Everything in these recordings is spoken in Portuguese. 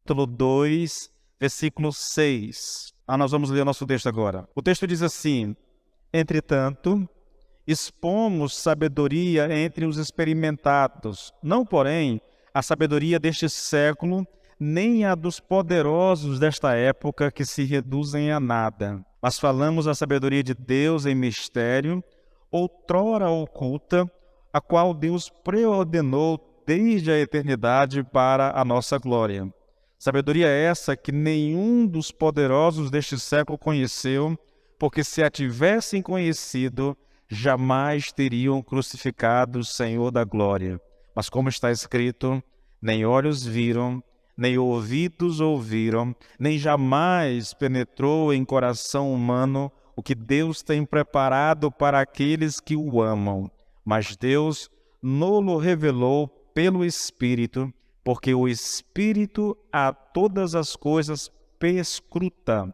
capítulo 2, versículo 6. Nós vamos ler o nosso texto agora. O texto diz assim: entretanto, expomos sabedoria entre os experimentados, não, porém, a sabedoria deste século, nem a dos poderosos desta época que se reduzem a nada. Mas falamos a sabedoria de Deus em mistério, outrora oculta, a qual Deus preordenou desde a eternidade para a nossa glória. Sabedoria essa que nenhum dos poderosos deste século conheceu, porque se a tivessem conhecido, jamais teriam crucificado o Senhor da glória. Mas como está escrito, nem olhos viram, nem ouvidos ouviram, nem jamais penetrou em coração humano o que Deus tem preparado para aqueles que o amam. Mas Deus no-lo revelou pelo Espírito, porque o Espírito a todas as coisas perscruta,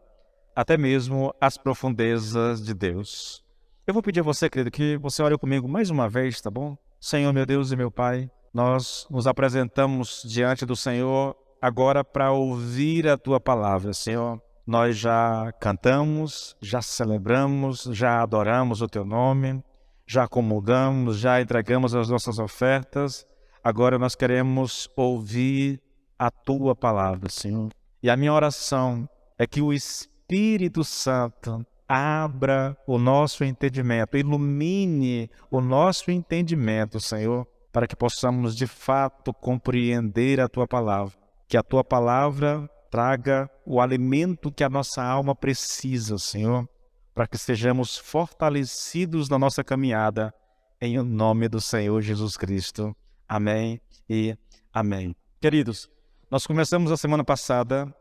até mesmo as profundezas de Deus. Eu vou pedir a você, querido, que você ore comigo mais uma vez, tá bom? Senhor, meu Deus e meu Pai, nós nos apresentamos diante do Senhor agora para ouvir a Tua palavra, Senhor. Nós já cantamos, já celebramos, já adoramos o Teu nome, já comungamos, já entregamos as nossas ofertas. Agora nós queremos ouvir a Tua palavra, Senhor. E a minha oração é que o Espírito Santo abra o nosso entendimento, ilumine o nosso entendimento, Senhor, para que possamos de fato compreender a Tua palavra. Que a Tua palavra traga o alimento que a nossa alma precisa, Senhor, para que sejamos fortalecidos na nossa caminhada, em nome do Senhor Jesus Cristo. Amém e amém. Queridos, nós começamos a semana passada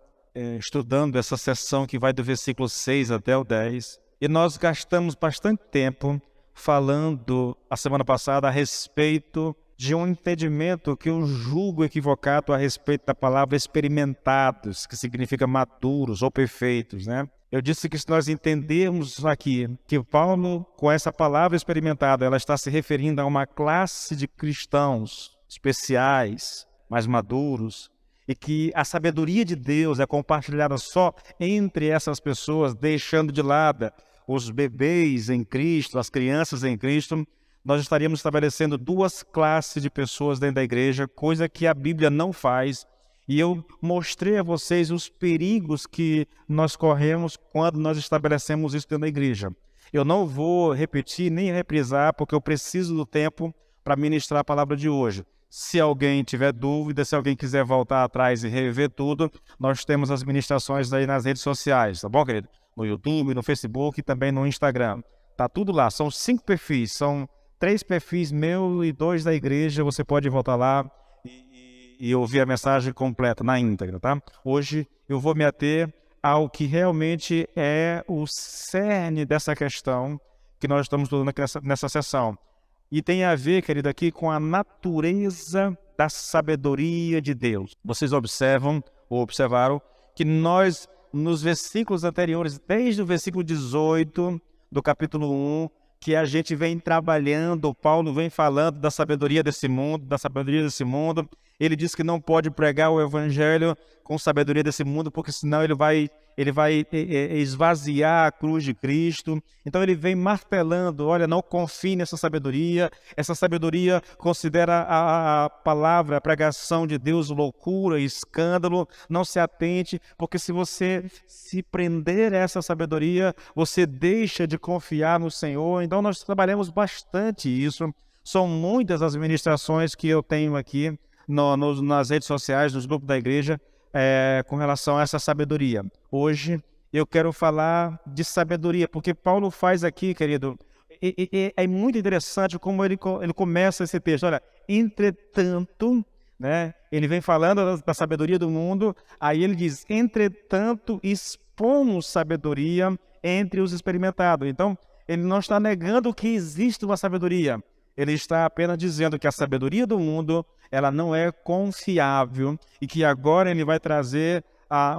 estudando essa sessão que vai do versículo 6 até o 10, e nós gastamos bastante tempo falando, a semana passada, a respeito de um entendimento que eu julgo equivocado a respeito da palavra experimentados, que significa maduros ou perfeitos, né? Eu disse que se nós entendermos aqui que Paulo, com essa palavra experimentada, ela está se referindo a uma classe de cristãos especiais, mais maduros, e que a sabedoria de Deus é compartilhada só entre essas pessoas, deixando de lado os bebês em Cristo, as crianças em Cristo, nós estaríamos estabelecendo duas classes de pessoas dentro da igreja, coisa que a Bíblia não faz. E eu mostrei a vocês os perigos que nós corremos quando nós estabelecemos isso dentro da igreja. Eu não vou repetir nem reprisar, porque eu preciso do tempo para ministrar a palavra de hoje. Se alguém tiver dúvida, se alguém quiser voltar atrás e rever tudo, nós temos as ministrações aí nas redes sociais, tá bom, querido? No YouTube, no Facebook e também no Instagram. Tá tudo lá, são 5 perfis, são 3 perfis meu e 2 da igreja, você pode voltar lá e ouvir a mensagem completa, na íntegra, tá? Hoje eu vou me ater ao que realmente é o cerne dessa questão que nós estamos estudando aqui nessa sessão. E tem a ver, querido, aqui com a natureza da sabedoria de Deus. Vocês observam, ou observaram, que nós, nos versículos anteriores, desde o versículo 18 do capítulo 1, que a gente vem trabalhando, Paulo vem falando da sabedoria desse mundo, Ele diz que não pode pregar o evangelho com sabedoria desse mundo, porque senão ele vai esvaziar a cruz de Cristo. Então ele vem martelando, olha, não confie nessa sabedoria. Essa sabedoria considera a palavra, a pregação de Deus loucura, escândalo. Não se atente, porque se você se prender a essa sabedoria, você deixa de confiar no Senhor. Então nós trabalhamos bastante isso. São muitas as ministrações que eu tenho aqui nas redes sociais, nos grupos da igreja, com relação a essa sabedoria. Hoje eu quero falar de sabedoria, porque Paulo faz aqui, querido, é muito interessante como ele começa esse texto. Olha, entretanto, né, ele vem falando da sabedoria do mundo, aí ele diz, entretanto, expomos sabedoria entre os experimentados. Então, ele não está negando que existe uma sabedoria. Ele está apenas dizendo que a sabedoria do mundo, ela não é confiável e que agora ele vai trazer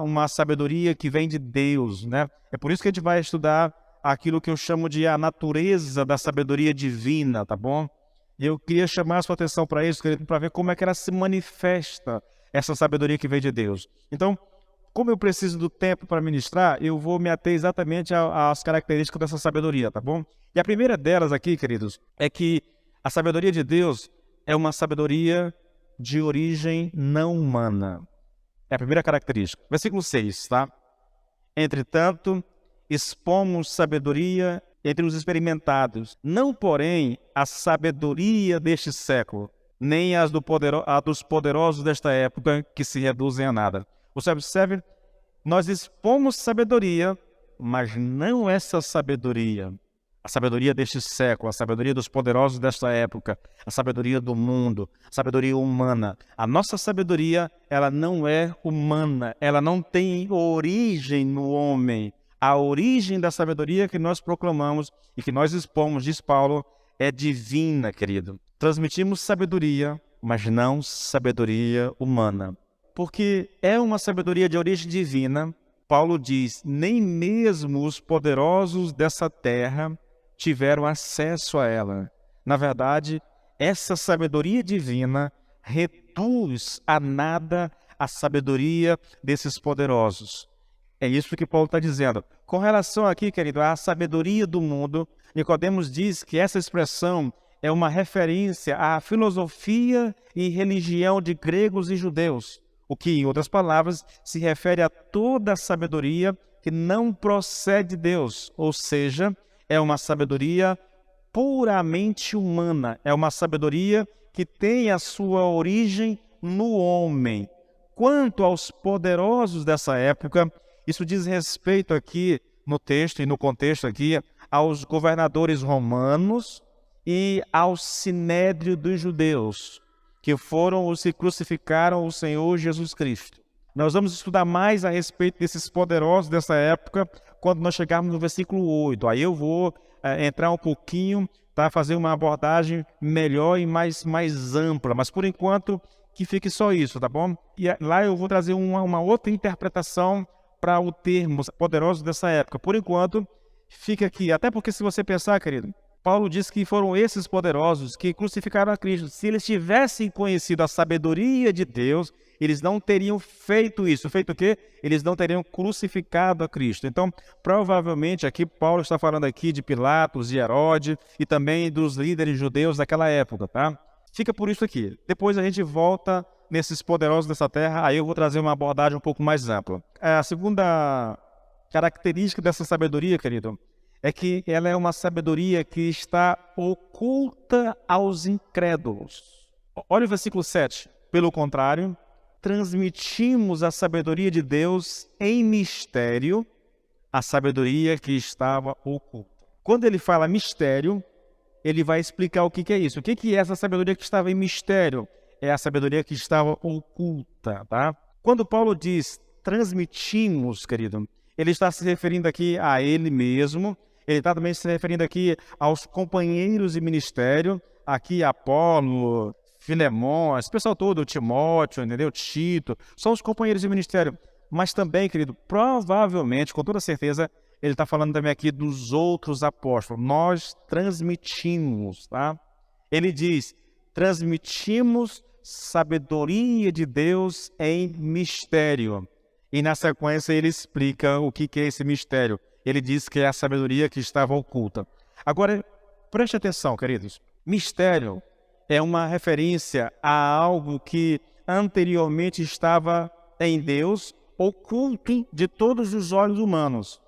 uma sabedoria que vem de Deus, né? É por isso que a gente vai estudar aquilo que eu chamo de a natureza da sabedoria divina, tá bom? E eu queria chamar a sua atenção para isso, querido, para ver como é que ela se manifesta essa sabedoria que vem de Deus. Então, como eu preciso do tempo para ministrar, eu vou me ater exatamente às características dessa sabedoria, tá bom? E a primeira delas aqui, queridos, é que a sabedoria de Deus é uma sabedoria de origem não humana. É a primeira característica. Versículo 6, tá? Entretanto, expomos sabedoria entre os experimentados, não, porém, a sabedoria deste século, nem a dos poderosos desta época, que se reduzem a nada. Você observe, nós expomos sabedoria, mas não essa sabedoria. A sabedoria deste século, a sabedoria dos poderosos desta época, a sabedoria do mundo, a sabedoria humana. A nossa sabedoria, ela não é humana, ela não tem origem no homem. A origem da sabedoria que nós proclamamos e que nós expomos, diz Paulo, é divina, querido. Transmitimos sabedoria, mas não sabedoria humana. Porque é uma sabedoria de origem divina. Paulo diz, nem mesmo os poderosos dessa terra tiveram acesso a ela. Na verdade, essa sabedoria divina reduz a nada a sabedoria desses poderosos. É isso que Paulo está dizendo. Com relação aqui, querido, à sabedoria do mundo, Nicodemos diz que essa expressão é uma referência à filosofia e religião de gregos e judeus, o que, em outras palavras, se refere a toda a sabedoria que não procede de Deus, ou seja, é uma sabedoria puramente humana, é uma sabedoria que tem a sua origem no homem. Quanto aos poderosos dessa época, isso diz respeito aqui no texto e no contexto aqui aos governadores romanos e ao sinédrio dos judeus, que foram os que crucificaram o Senhor Jesus Cristo. Nós vamos estudar mais a respeito desses poderosos dessa época quando nós chegarmos no versículo 8. Aí eu vou entrar um pouquinho, tá, fazer uma abordagem melhor e mais ampla, mas por enquanto que fique só isso, tá bom? E lá eu vou trazer uma outra interpretação para o termo poderosos dessa época. Por enquanto, fica aqui. Até porque se você pensar, querido, Paulo diz que foram esses poderosos que crucificaram a Cristo. Se eles tivessem conhecido a sabedoria de Deus, eles não teriam feito isso. Feito o quê? Eles não teriam crucificado a Cristo. Então, provavelmente, aqui Paulo está falando aqui de Pilatos, de Herodes e também dos líderes judeus daquela época, tá? Fica por isso aqui. Depois a gente volta nesses poderosos dessa terra, aí eu vou trazer uma abordagem um pouco mais ampla. A segunda característica dessa sabedoria, querido, é que ela é uma sabedoria que está oculta aos incrédulos. Olha o versículo 7. Pelo contrário, transmitimos a sabedoria de Deus em mistério, a sabedoria que estava oculta. Quando ele fala mistério, ele vai explicar o que é isso. O que é essa sabedoria que estava em mistério? É a sabedoria que estava oculta, tá? Quando Paulo diz transmitimos, querido, ele está se referindo aqui a ele mesmo, ele está também se referindo aqui aos companheiros de ministério, aqui Apolo, Filemon, esse pessoal todo, Timóteo, entendeu? Tito, são os companheiros de ministério. Mas também, querido, provavelmente, com toda certeza, ele está falando também aqui dos outros apóstolos. Nós transmitimos, tá? Ele diz, transmitimos sabedoria de Deus em mistério. E na sequência ele explica o que é esse mistério. Ele diz que é a sabedoria que estava oculta. Agora, preste atenção, queridos. Mistério é uma referência a algo que anteriormente estava em Deus, oculto de todos os olhos humanos,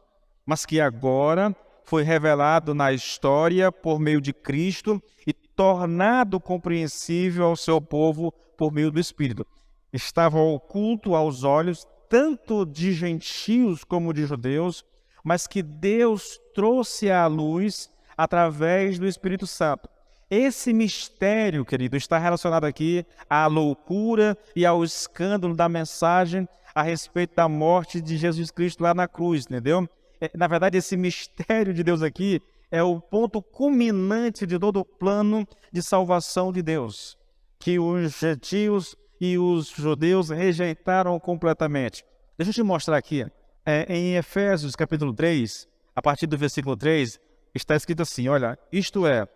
mas que agora foi revelado na história por meio de Cristo e tornado compreensível ao seu povo por meio do Espírito. Estava oculto aos olhos tanto de gentios como de judeus, mas que Deus trouxe à luz através do Espírito Santo. Esse mistério, querido, está relacionado aqui à loucura e ao escândalo da mensagem a respeito da morte de Jesus Cristo lá na cruz, entendeu? Na verdade, esse mistério de Deus aqui é o ponto culminante de todo o plano de salvação de Deus, que os gentios e os judeus rejeitaram completamente. Deixa eu te mostrar aqui. Em Efésios capítulo 3, a partir do versículo 3, está escrito assim, olha, isto é,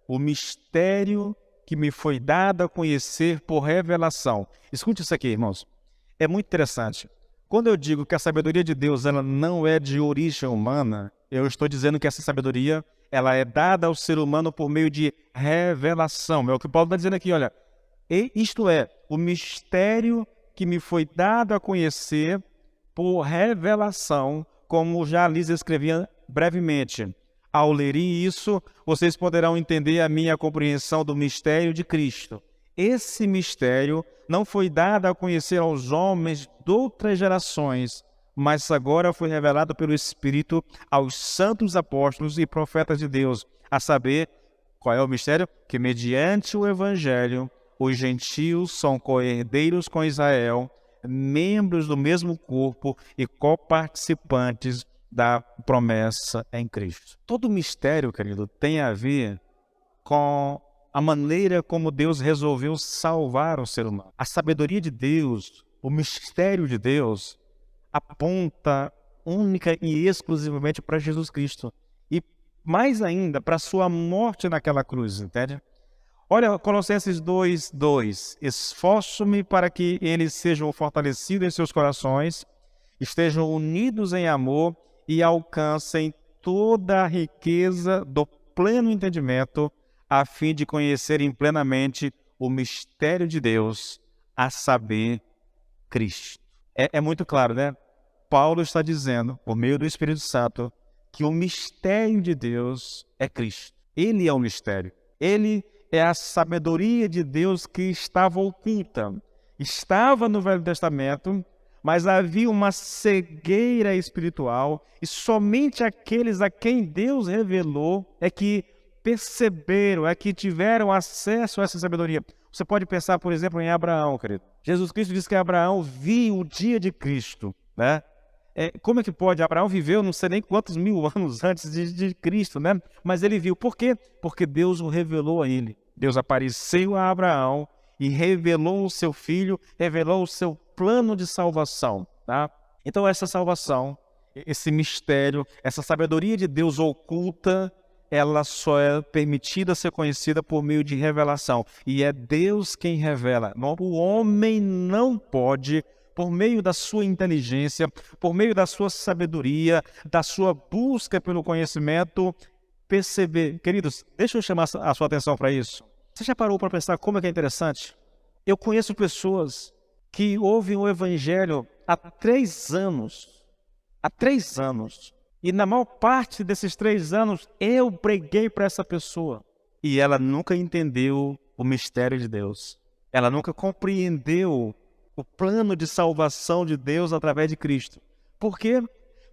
o mistério que me foi dado a conhecer por revelação. Escute isso aqui, irmãos. É muito interessante. Quando eu digo que a sabedoria de Deus ela não é de origem humana, eu estou dizendo que essa sabedoria ela é dada ao ser humano por meio de revelação. É o que Paulo está dizendo aqui, olha. Isto é, o mistério que me foi dado a conhecer por revelação, como já lhes escrevia brevemente. Ao ler isso, vocês poderão entender a minha compreensão do mistério de Cristo. Esse mistério não foi dado a conhecer aos homens de outras gerações, mas agora foi revelado pelo Espírito aos santos apóstolos e profetas de Deus, a saber, qual é o mistério? Que mediante o Evangelho, os gentios são co-herdeiros com Israel, membros do mesmo corpo e coparticipantes da promessa em Cristo. Todo mistério, querido, tem a ver com a maneira como Deus resolveu salvar o ser humano. A sabedoria de Deus, o mistério de Deus, aponta única e exclusivamente para Jesus Cristo. E mais ainda, para a sua morte naquela cruz, entende? Olha, Colossenses 2:2. Esforço-me para que eles sejam fortalecidos em seus corações, estejam unidos em amor e alcancem toda a riqueza do pleno entendimento, a fim de conhecerem plenamente o mistério de Deus, a saber, Cristo. É muito claro, né? Paulo está dizendo, por meio do Espírito Santo, que o mistério de Deus é Cristo. Ele é o mistério. Ele é a sabedoria de Deus que estava oculta. Estava no Velho Testamento, mas havia uma cegueira espiritual e somente aqueles a quem Deus revelou é que perceberam, é que tiveram acesso a essa sabedoria. Você pode pensar, por exemplo, em Abraão, querido. Jesus Cristo diz que Abraão viu o dia de Cristo, né? Como é que pode? Abraão viveu não sei nem quantos mil anos antes de Cristo, né? Mas ele viu. Por quê? Porque Deus o revelou a ele. Deus apareceu a Abraão e revelou o seu filho, revelou o seu plano de salvação, tá? Então essa salvação, esse mistério, essa sabedoria de Deus oculta, ela só é permitida ser conhecida por meio de revelação. E é Deus quem revela. O homem não pode, por meio da sua inteligência, por meio da sua sabedoria, da sua busca pelo conhecimento, perceber. Queridos, deixa eu chamar a sua atenção para isso. Você já parou para pensar como é que é interessante? Eu conheço pessoas que ouvem o Evangelho há 3 anos. Há 3 anos. E na maior parte desses 3 anos, eu preguei para essa pessoa. E ela nunca entendeu o mistério de Deus. Ela nunca compreendeu o plano de salvação de Deus através de Cristo. Por quê?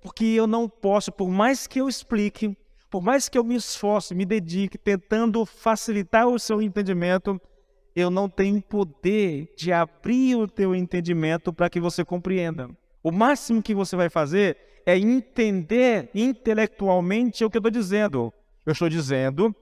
Porque eu não posso, por mais que eu explique, por mais que eu me esforce, me dedique, tentando facilitar o seu entendimento, eu não tenho poder de abrir o teu entendimento para que você compreenda. O máximo que você vai fazer é entender intelectualmente o que eu estou dizendo. Eu estou dizendo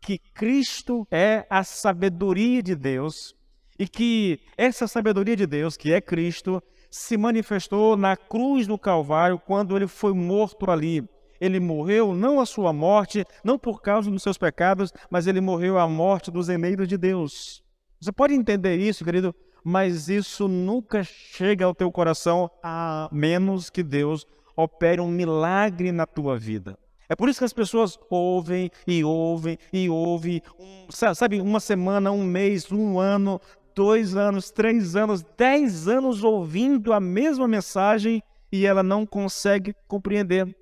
que Cristo é a sabedoria de Deus e que essa sabedoria de Deus, que é Cristo, se manifestou na cruz do Calvário quando ele foi morto ali. Ele morreu não a sua morte, não por causa dos seus pecados, mas ele morreu a morte dos eleitos de Deus. Você pode entender isso, querido, mas isso nunca chega ao teu coração a menos que Deus opere um milagre na tua vida. É por isso que as pessoas ouvem e ouvem e ouvem, sabe, uma semana, um mês, 1 ano, 2 anos, 3 anos, 10 anos ouvindo a mesma mensagem e ela não consegue compreender.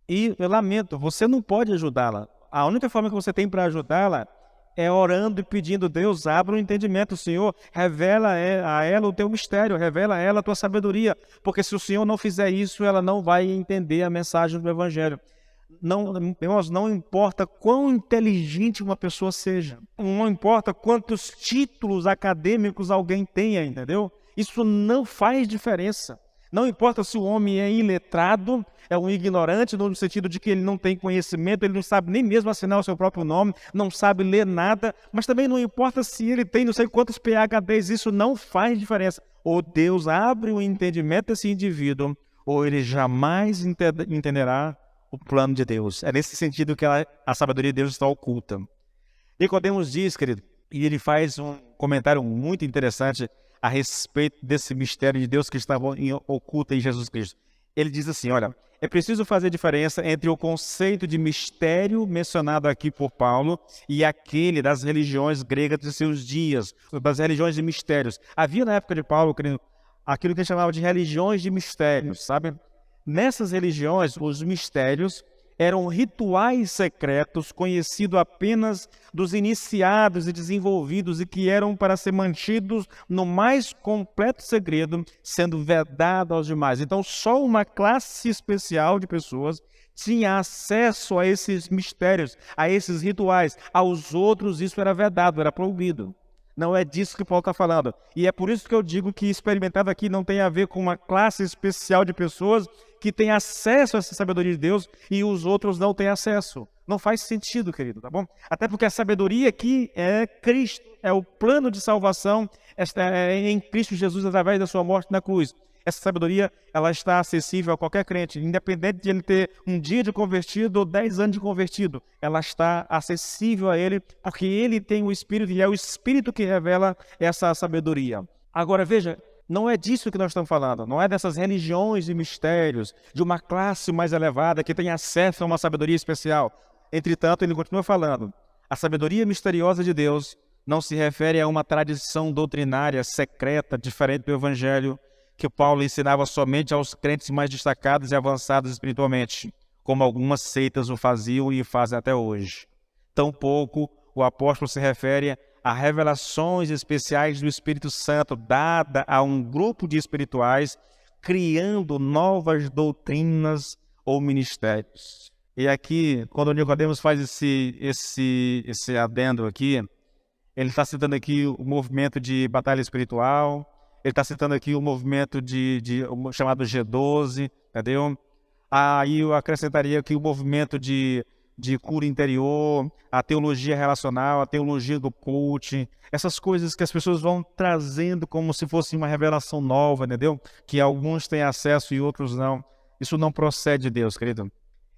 E eu lamento, você não pode ajudá-la. A única forma que você tem para ajudá-la é orando e pedindo: Deus, abra o entendimento, Senhor, revela a ela o teu mistério, revela a ela a tua sabedoria, porque se o Senhor não fizer isso, ela não vai entender a mensagem do Evangelho. Não, irmãos, não importa quão inteligente uma pessoa seja, não importa quantos títulos acadêmicos alguém tenha, entendeu? Isso não faz diferença. Não importa se o homem é iletrado, é um ignorante, no sentido de que ele não tem conhecimento, ele não sabe nem mesmo assinar o seu próprio nome, não sabe ler nada, mas também não importa se ele tem não sei quantos PhDs, isso não faz diferença. Ou Deus abre o entendimento desse indivíduo, ou ele jamais entenderá o plano de Deus. É nesse sentido que a sabedoria de Deus está oculta. Nicodemos diz, querido, E ele faz um comentário muito interessante a respeito desse mistério de Deus que estava oculto em Jesus Cristo. Ele diz assim, olha, é preciso fazer diferença entre o conceito de mistério mencionado aqui por Paulo e aquele das religiões gregas de seus dias, das religiões de mistérios. Havia na época de Paulo aquilo que ele chamava de religiões de mistérios, sabe? Nessas religiões, os mistérios eram rituais secretos conhecidos apenas dos iniciados e desenvolvidos e que eram para ser mantidos no mais completo segredo, sendo vedado aos demais. Então, só uma classe especial de pessoas tinha acesso a esses mistérios, a esses rituais. Aos outros isso era vedado, era proibido. Não é disso que Paulo está falando. E é por isso que eu digo que experimentado aqui não tem a ver com uma classe especial de pessoas que tem acesso a essa sabedoria de Deus e os outros não têm acesso. Não faz sentido, querido, tá bom? Até porque a sabedoria aqui é Cristo, é o plano de salvação em Cristo Jesus através da sua morte na cruz. Essa sabedoria, ela está acessível a qualquer crente, independente de ele ter um dia de convertido ou 10 anos de convertido. Ela está acessível a ele, porque ele tem o Espírito e é o Espírito que revela essa sabedoria. Agora, veja, não é disso que nós estamos falando, não é dessas religiões e mistérios, de uma classe mais elevada que tem acesso a uma sabedoria especial. Entretanto, ele continua falando, a sabedoria misteriosa de Deus não se refere a uma tradição doutrinária secreta, diferente do Evangelho, que Paulo ensinava somente aos crentes mais destacados e avançados espiritualmente, como algumas seitas o faziam e fazem até hoje. Tampouco o apóstolo se refere a revelações especiais do Espírito Santo dada a um grupo de espirituais criando novas doutrinas ou ministérios. E aqui, quando o Nicodemos faz esse adendo aqui, ele está citando aqui o movimento de batalha espiritual, ele está citando aqui o movimento chamado G12, entendeu? Aí eu acrescentaria aqui o movimento de cura interior, a teologia relacional, a teologia do coaching, essas coisas que as pessoas vão trazendo como se fosse uma revelação nova, entendeu? Que alguns têm acesso e outros não. Isso não procede de Deus, querido.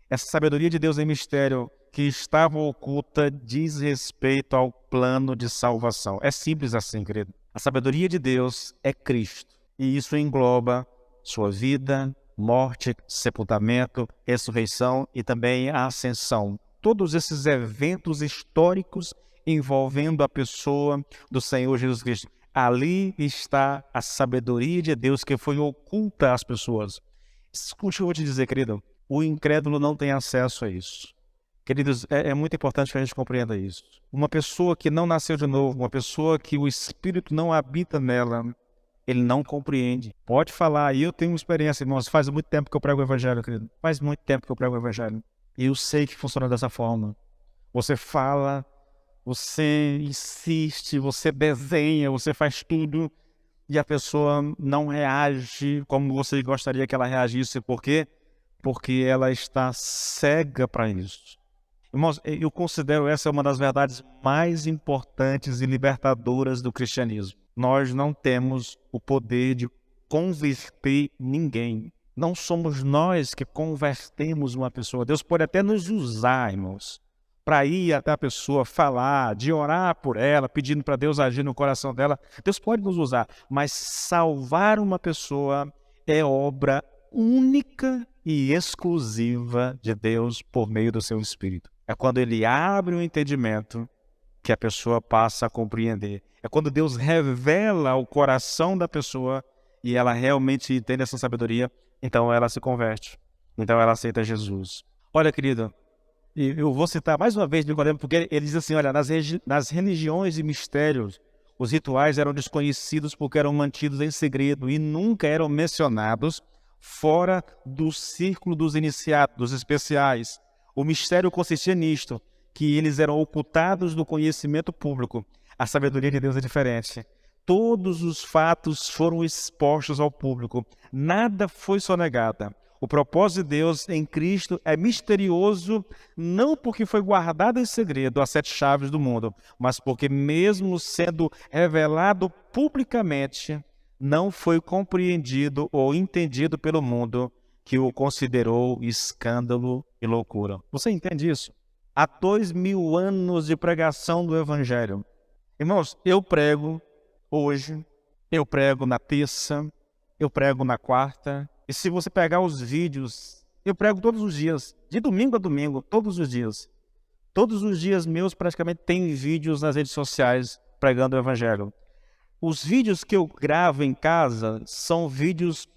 Essa sabedoria de Deus em mistério que estava oculta diz respeito ao plano de salvação. É simples assim, querido. A sabedoria de Deus é Cristo. E isso engloba sua vida, morte, sepultamento, ressurreição e também a ascensão. Todos esses eventos históricos envolvendo a pessoa do Senhor Jesus Cristo. Ali está a sabedoria de Deus que foi oculta às pessoas. Escute, eu vou te dizer, querido, o incrédulo não tem acesso a isso. Queridos, é muito importante que a gente compreenda isso. Uma pessoa que não nasceu de novo, uma pessoa que o Espírito não habita nela, ele não compreende. Pode falar, e eu tenho uma experiência, irmãos, faz muito tempo que eu prego o Evangelho, querido. Faz muito tempo que eu prego o Evangelho. E eu sei que funciona dessa forma. Você fala, você insiste, você desenha, você faz tudo, e a pessoa não reage como você gostaria que ela reagisse. Por quê? Porque ela está cega para isso. Irmãos, eu considero essa uma das verdades mais importantes e libertadoras do cristianismo. Nós não temos o poder de converter ninguém. Não somos nós que convertemos uma pessoa. Deus pode até nos usar, irmãos, para ir até a pessoa, falar, de orar por ela, pedindo para Deus agir no coração dela. Deus pode nos usar, mas salvar uma pessoa é obra única e exclusiva de Deus por meio do seu Espírito. É quando ele abre o entendimento que a pessoa passa a compreender. É quando Deus revela o coração da pessoa e ela realmente entende essa sabedoria, então ela se converte. Então ela aceita Jesus. Olha, querido, eu vou citar mais uma vez Nicodemo, porque ele diz assim, olha, nas religiões e mistérios, os rituais eram desconhecidos porque eram mantidos em segredo e nunca eram mencionados fora do círculo dos iniciados, dos especiais. O mistério consistia nisto, que eles eram ocultados do conhecimento público. A sabedoria de Deus é diferente. Todos os fatos foram expostos ao público. Nada foi sonegado. O propósito de Deus em Cristo é misterioso, não porque foi guardado em segredo as 7 chaves do mundo, mas porque mesmo sendo revelado publicamente, não foi compreendido ou entendido pelo mundo, que o considerou escândalo e loucura. Você entende isso? Há 2000 anos de pregação do Evangelho, Irmãos, eu prego hoje, eu prego na terça, eu prego na quarta, e se você pegar os vídeos, eu prego todos os dias, de domingo a domingo, todos os dias. Todos os dias meus praticamente tem vídeos nas redes sociais pregando o evangelho. Os vídeos que eu gravo em casa são vídeos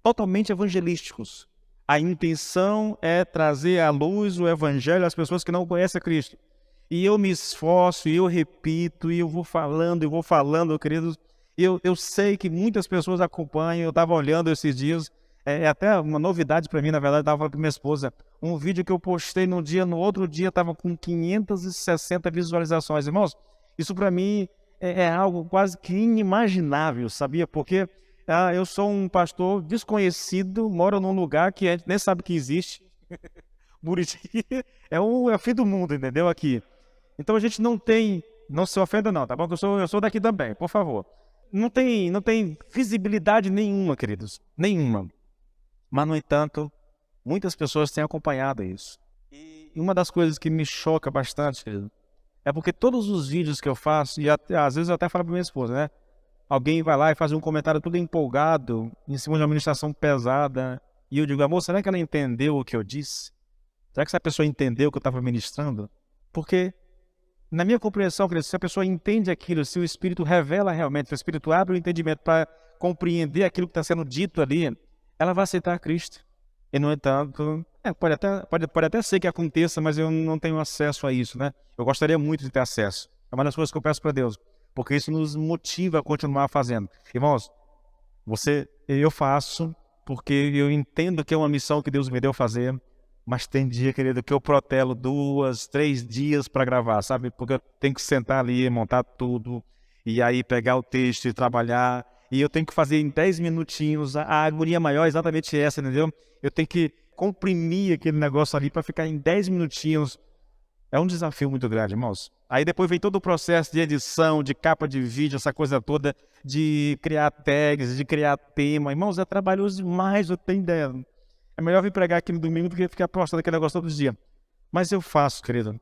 totalmente evangelísticos. A intenção é trazer à luz o evangelho às pessoas que não conhecem a Cristo. E eu me esforço, e eu repito, e eu vou falando, queridos. Eu sei que muitas pessoas acompanham, eu estava olhando esses dias, é até uma novidade para mim, na verdade, estava falando com minha esposa. Um vídeo que eu postei num dia, no outro dia estava com 560 visualizações. Irmãos, isso para mim é algo quase que inimaginável, sabia? Porque eu sou um pastor desconhecido, moro num lugar que a gente nem sabe que existe. Buriti é o fim do mundo, entendeu? Aqui. Então a gente não tem, não se ofenda não, tá bom? Eu sou daqui também, por favor. Não tem visibilidade nenhuma, queridos, nenhuma. Mas, no entanto, muitas pessoas têm acompanhado isso. E uma das coisas que me choca bastante, querido, é porque todos os vídeos que eu faço, e às vezes eu até falo para minha esposa, né? Alguém vai lá e faz um comentário todo empolgado, em cima de uma ministração pesada, e eu digo, amor, será que ela entendeu o que eu disse? Será que essa pessoa entendeu o que eu estava ministrando? Porque, na minha compreensão, querido, se a pessoa entende aquilo, se o Espírito revela realmente, se o Espírito abre o entendimento para compreender aquilo que está sendo dito ali, ela vai aceitar Cristo. E, no entanto, pode até ser que aconteça, mas eu não tenho acesso a isso, né? Eu gostaria muito de ter acesso. É uma das coisas que eu peço para Deus, porque isso nos motiva a continuar fazendo. Irmãos, eu faço porque eu entendo que é uma missão que Deus me deu fazer, mas tem dia, querido, que eu protelo 2, 3 dias para gravar, sabe? Porque eu tenho que sentar ali, montar tudo, e aí pegar o texto e trabalhar. E eu tenho que fazer em 10 minutinhos. A agonia maior é exatamente essa, entendeu? Eu tenho que comprimir aquele negócio ali para ficar em 10 minutinhos. É um desafio muito grande, irmãos. Aí depois vem todo o processo de edição, de capa de vídeo, essa coisa toda, de criar tags, de criar tema. Irmãos, é trabalhoso demais, eu tenho ideia. É melhor vir pregar aqui no domingo do que ficar postando aquele negócio todo dia. Mas eu faço, querido,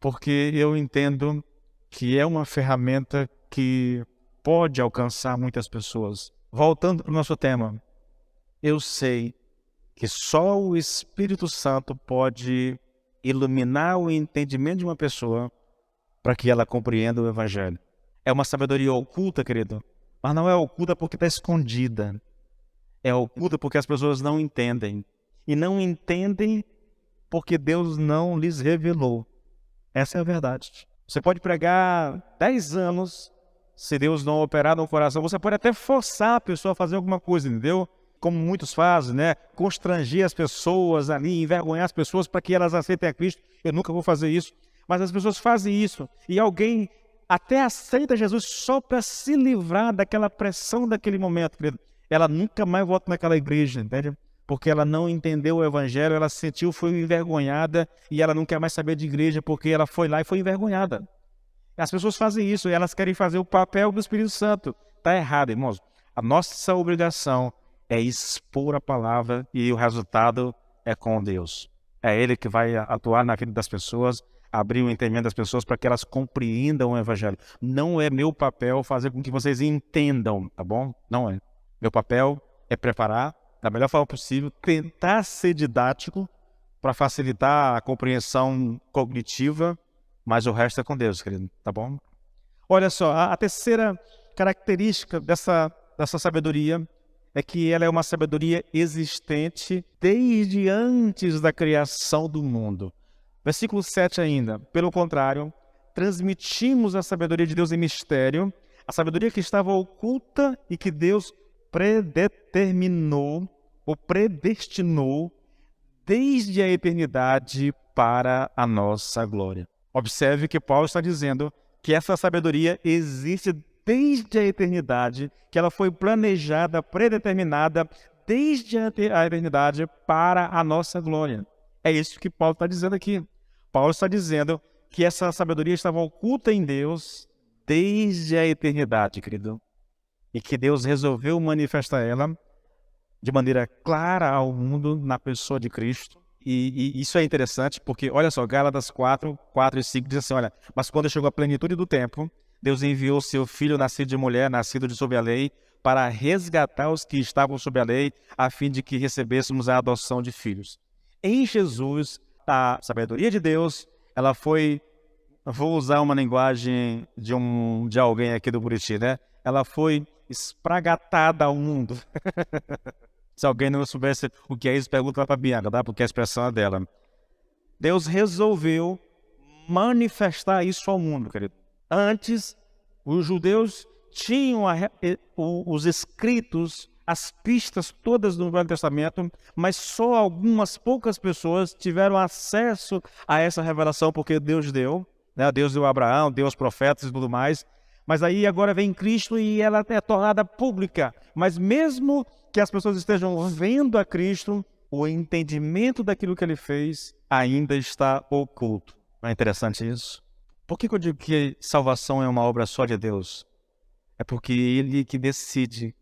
porque eu entendo que é uma ferramenta que pode alcançar muitas pessoas. Voltando para o nosso tema, eu sei que só o Espírito Santo pode iluminar o entendimento de uma pessoa para que ela compreenda o Evangelho. É uma sabedoria oculta, querido, mas não é oculta porque está escondida. É oculta porque as pessoas não entendem. E não entendem porque Deus não lhes revelou. Essa é a verdade. Você pode pregar 10 anos, se Deus não operar no coração, você pode até forçar a pessoa a fazer alguma coisa, entendeu? Como muitos fazem, né? Constranger as pessoas ali, envergonhar as pessoas para que elas aceitem a Cristo. Eu nunca vou fazer isso. Mas as pessoas fazem isso. E alguém até aceita Jesus só para se livrar daquela pressão daquele momento, querido. Ela nunca mais volta naquela igreja, entende? Porque ela não entendeu o evangelho, ela se sentiu, foi envergonhada e ela não quer mais saber de igreja porque ela foi lá e foi envergonhada. As pessoas fazem isso e elas querem fazer o papel do Espírito Santo. Está errado, irmãos. A nossa obrigação é expor a palavra e o resultado é com Deus. É Ele que vai atuar na vida das pessoas, abrir o entendimento das pessoas para que elas compreendam o evangelho. Não é meu papel fazer com que vocês entendam, tá bom? Não é. Meu papel é preparar da melhor forma possível, tentar ser didático para facilitar a compreensão cognitiva, mas o resto é com Deus, querido, tá bom? Olha só, a terceira característica dessa sabedoria é que ela é uma sabedoria existente desde antes da criação do mundo. Versículo 7 ainda. Pelo contrário, transmitimos a sabedoria de Deus em mistério, a sabedoria que estava oculta e que Deus predeterminou ou predestinou desde a eternidade para a nossa glória. Observe que Paulo está dizendo que essa sabedoria existe desde a eternidade, que ela foi planejada, predeterminada desde a eternidade para a nossa glória. É isso que Paulo está dizendo aqui. Paulo está dizendo que essa sabedoria estava oculta em Deus desde a eternidade, querido. E que Deus resolveu manifestar ela de maneira clara ao mundo na pessoa de Cristo. E isso é interessante porque, olha só, Gálatas 4 e 5 diz assim, olha, mas quando chegou a plenitude do tempo, Deus enviou seu Filho nascido de mulher, nascido de sob a lei, para resgatar os que estavam sob a lei, a fim de que recebêssemos a adoção de filhos. Em Jesus, a sabedoria de Deus, ela foi, vou usar uma linguagem de alguém aqui do Buriti, né? Ela foi espragatada ao mundo. Se alguém não soubesse o que é isso, pergunta lá para a Bianca, tá? Porque a expressão é dela. Deus resolveu manifestar isso ao mundo, querido. Antes, os judeus tinham os escritos, as pistas todas do Velho Testamento, mas só algumas poucas pessoas tiveram acesso a essa revelação, porque Deus deu, né? Deus deu a Abraão, deu aos profetas e tudo mais. Mas aí agora vem Cristo e ela é tornada pública. Mas mesmo que as pessoas estejam vendo a Cristo, o entendimento daquilo que ele fez ainda está oculto. Não é interessante isso? Por que eu digo que salvação é uma obra só de Deus? É porque ele que decide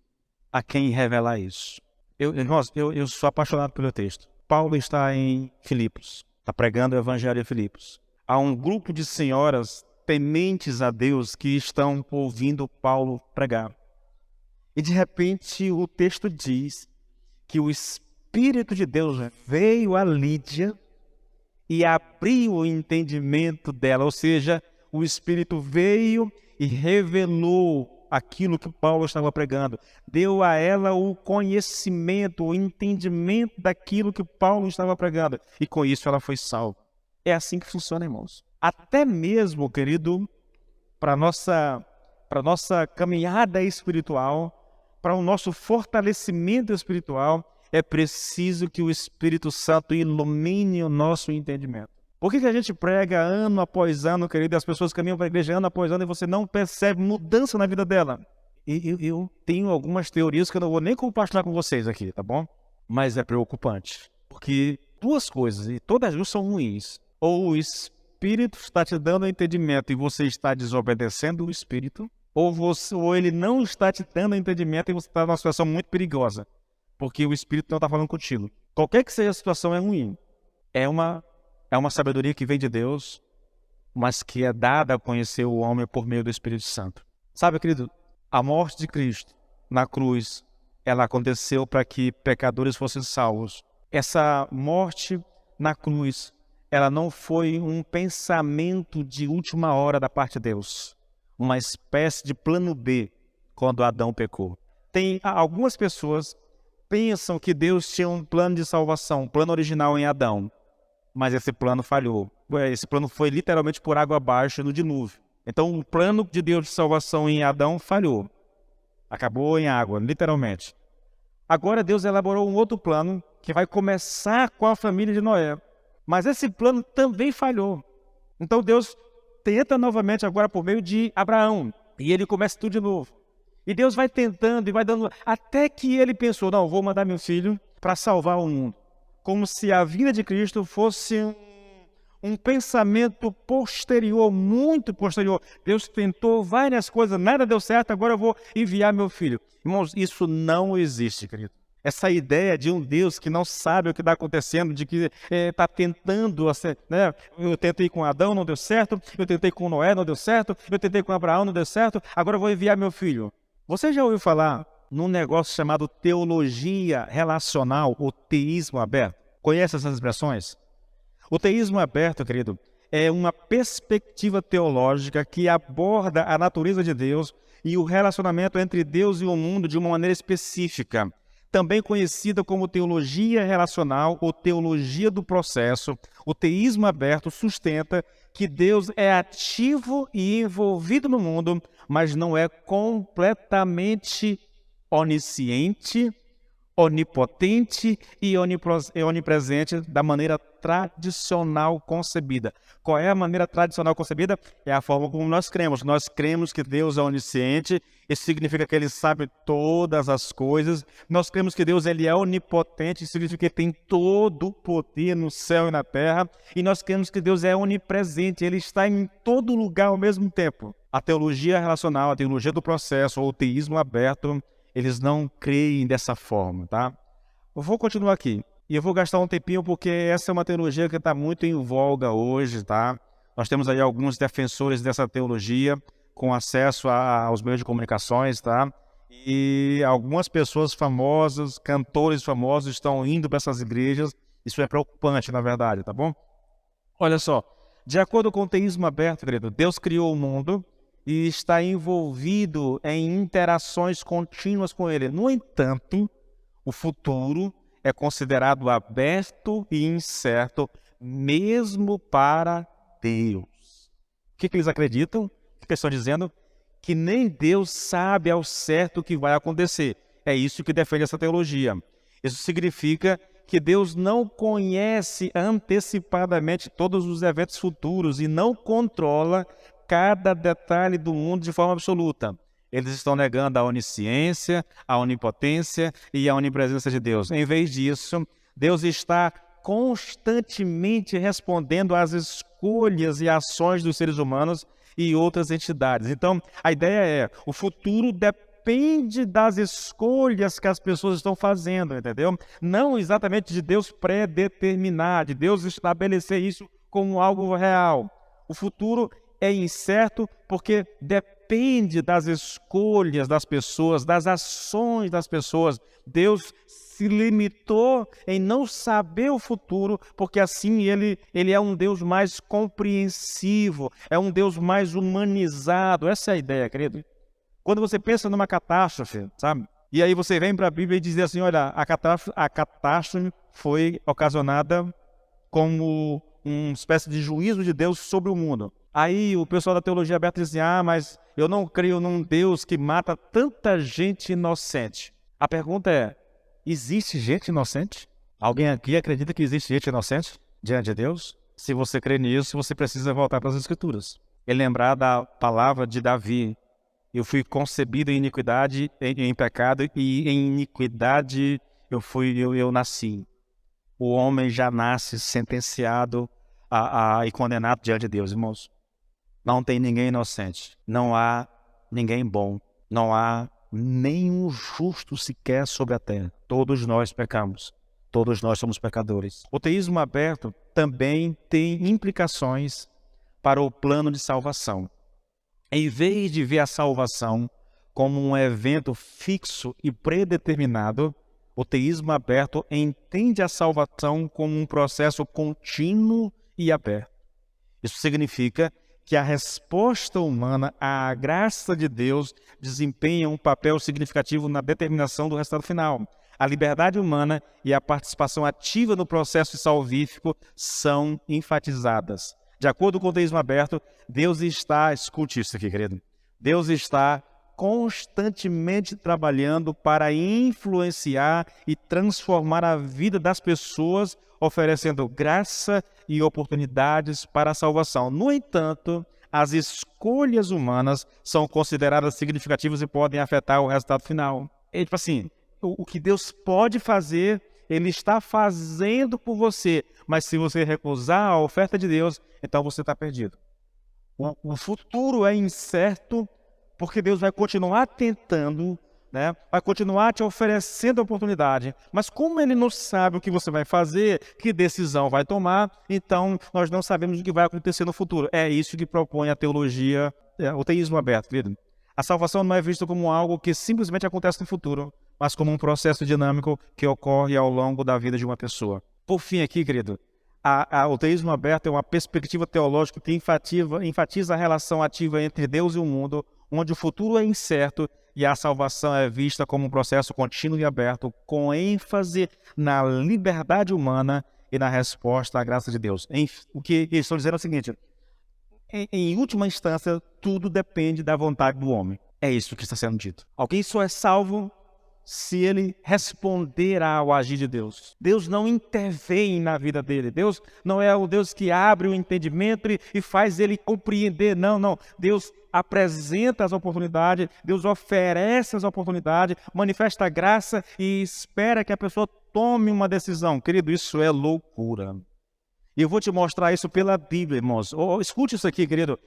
a quem revelar isso. Eu sou apaixonado pelo texto. Paulo está em Filipos, está pregando o evangelho em Filipos. Há um grupo de senhoras tementes a Deus que estão ouvindo Paulo pregar. E de repente o texto diz que o Espírito de Deus veio a Lídia e abriu o entendimento dela, ou seja, o Espírito veio e revelou aquilo que Paulo estava pregando, deu a ela o conhecimento, o entendimento daquilo que Paulo estava pregando, e com isso ela foi salva. É assim que funciona, irmãos. Até mesmo, querido, para a nossa caminhada espiritual, para o nosso fortalecimento espiritual, é preciso que o Espírito Santo ilumine o nosso entendimento. Por que a gente prega ano após ano, querido, e as pessoas caminham para a igreja ano após ano e você não percebe mudança na vida dela? Eu tenho algumas teorias que eu não vou nem compartilhar com vocês aqui, tá bom? Mas é preocupante, porque duas coisas, e todas duas são ruins. Ou o Espírito está te dando entendimento e você está desobedecendo o Espírito, ou ele não está te dando entendimento e você está numa situação muito perigosa, porque o Espírito não está falando contigo. Qualquer que seja a situação é ruim. É uma sabedoria que vem de Deus, mas que é dada a conhecer o homem por meio do Espírito Santo. Sabe, querido, a morte de Cristo na cruz, ela aconteceu para que pecadores fossem salvos. Essa morte na cruz, ela não foi um pensamento de última hora da parte de Deus, uma espécie de plano B quando Adão pecou. Tem algumas pessoas pensam que Deus tinha um plano de salvação, um plano original em Adão, mas esse plano falhou. Esse plano foi literalmente por água abaixo no dilúvio. Então o plano de Deus de salvação em Adão falhou. Acabou em água, literalmente. Agora Deus elaborou um outro plano que vai começar com a família de Noé. Mas esse plano também falhou. Então Deus tenta novamente agora por meio de Abraão. E ele começa tudo de novo. E Deus vai tentando e vai dando... Até que ele pensou, não, vou mandar meu filho para salvar o mundo. Como se a vinda de Cristo fosse um pensamento posterior, muito posterior. Deus tentou várias coisas, nada deu certo, agora eu vou enviar meu filho. Irmãos, isso não existe, querido. Essa ideia de um Deus que não sabe o que está acontecendo, de que está tentando, né? Eu tentei com Adão, não deu certo, eu tentei com Noé, não deu certo, eu tentei com Abraão, não deu certo, agora eu vou enviar meu filho. Você já ouviu falar num negócio chamado teologia relacional, ou teísmo aberto? Conhece essas expressões? O teísmo aberto, querido, é uma perspectiva teológica que aborda a natureza de Deus e o relacionamento entre Deus e o mundo de uma maneira específica, também conhecida como teologia relacional ou teologia do processo. O teísmo aberto sustenta que Deus é ativo e envolvido no mundo, mas não é completamente onisciente, onipotente e onipresente da maneira tradicional concebida. Qual é a maneira tradicional concebida? É a forma como nós cremos. Nós cremos que Deus é onisciente, isso significa que Ele sabe todas as coisas. Nós cremos que Deus ele é onipotente, isso significa que Ele tem todo o poder no céu e na terra. E nós cremos que Deus é onipresente, Ele está em todo lugar ao mesmo tempo. A teologia relacional, a teologia do processo, ou o teísmo aberto, eles não creem dessa forma, tá? Eu vou continuar aqui. E eu vou gastar um tempinho porque essa é uma teologia que está muito em voga hoje, tá? Nós temos aí alguns defensores dessa teologia, com acesso aos meios de comunicações, tá? E algumas pessoas famosas, cantores famosos estão indo para essas igrejas. Isso é preocupante, na verdade, tá bom? Olha só, de acordo com o teísmo aberto, querido, Deus criou o mundo e está envolvido em interações contínuas com ele. No entanto, o futuro é considerado aberto e incerto, mesmo para Deus. O que eles acreditam? O que eles estão dizendo? Que nem Deus sabe ao certo o que vai acontecer. É isso que defende essa teologia. Isso significa que Deus não conhece antecipadamente todos os eventos futuros e não controla cada detalhe do mundo de forma absoluta. Eles estão negando a onisciência, a onipotência e a onipresença de Deus. Em vez disso, Deus está constantemente respondendo às escolhas e ações dos seres humanos e outras entidades. Então, a ideia é, o futuro depende das escolhas que as pessoas estão fazendo, entendeu? Não exatamente de Deus predeterminar, de Deus estabelecer isso como algo real. O futuro é incerto porque depende das escolhas das pessoas, das ações das pessoas. Deus se limitou em não saber o futuro, porque assim ele é um Deus mais compreensivo, é um Deus mais humanizado. Essa é a ideia, querido. Quando você pensa numa catástrofe, sabe? E aí você vem para a Bíblia e diz assim, olha, a catástrofe foi ocasionada como uma espécie de juízo de Deus sobre o mundo. Aí o pessoal da teologia aberta diz assim, mas eu não creio num Deus que mata tanta gente inocente. A pergunta é, existe gente inocente? Alguém aqui acredita que existe gente inocente diante de Deus? Se você crê nisso, você precisa voltar para as Escrituras e lembrar da palavra de Davi. Eu fui concebido em iniquidade, em pecado, e em iniquidade eu nasci. O homem já nasce sentenciado e condenado diante de Deus, irmãos. Não tem ninguém inocente, não há ninguém bom, não há nenhum justo sequer sobre a terra. Todos nós pecamos, todos nós somos pecadores. O teísmo aberto também tem implicações para o plano de salvação. Em vez de ver a salvação como um evento fixo e predeterminado, o teísmo aberto entende a salvação como um processo contínuo e aberto. Isso significa que a resposta humana à graça de Deus desempenha um papel significativo na determinação do resultado final. A liberdade humana e a participação ativa no processo salvífico são enfatizadas. De acordo com o teísmo aberto, Deus está, escute isso aqui, querido, Deus está constantemente trabalhando para influenciar e transformar a vida das pessoas, oferecendo graça e oportunidades para a salvação. No entanto, as escolhas humanas são consideradas significativas e podem afetar o resultado final. É tipo assim, o que Deus pode fazer, Ele está fazendo por você, mas se você recusar a oferta de Deus, então você está perdido. O futuro é incerto, porque Deus vai continuar tentando, né? Vai continuar te oferecendo oportunidade. Mas como Ele não sabe o que você vai fazer, que decisão vai tomar, então nós não sabemos o que vai acontecer no futuro. É isso que propõe a teologia, o teísmo aberto, querido. A salvação não é vista como algo que simplesmente acontece no futuro, mas como um processo dinâmico que ocorre ao longo da vida de uma pessoa. Por fim aqui, querido, o teísmo aberto é uma perspectiva teológica que enfatiza a relação ativa entre Deus e o mundo, onde o futuro é incerto e a salvação é vista como um processo contínuo e aberto, com ênfase na liberdade humana e na resposta à graça de Deus. O que eles estão dizendo é o seguinte, em última instância, tudo depende da vontade do homem. É isso que está sendo dito. Alguém só é salvo se ele responder ao agir de Deus. Deus não intervém na vida dele. Deus não é o Deus que abre o entendimento e faz ele compreender. Não. Deus apresenta as oportunidades, Deus oferece as oportunidades, manifesta a graça e espera que a pessoa tome uma decisão. Querido, isso é loucura. E eu vou te mostrar isso pela Bíblia, irmãos. Escute isso aqui, querido.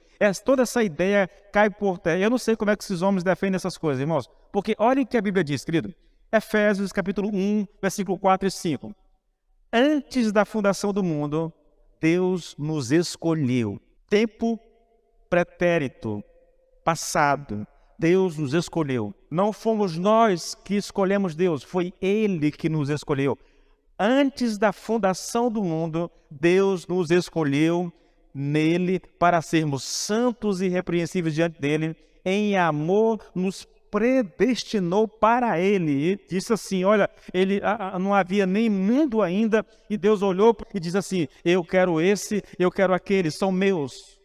Toda essa ideia cai por terra. Eu não sei como é que esses homens defendem essas coisas, irmãos. Porque olhem o que a Bíblia diz, querido. Efésios, capítulo 1, versículo 4 e 5. Antes da fundação do mundo, Deus nos escolheu. Tempo pretérito. passado, Deus nos escolheu. Não fomos nós que escolhemos Deus, foi Ele que nos escolheu. Antes da fundação do mundo, Deus nos escolheu nele para sermos santos e irrepreensíveis diante dele. Em amor, nos predestinou para ele. E disse assim, olha, ele não havia nem mundo ainda, e Deus olhou e disse assim, eu quero esse, eu quero aquele, são meus.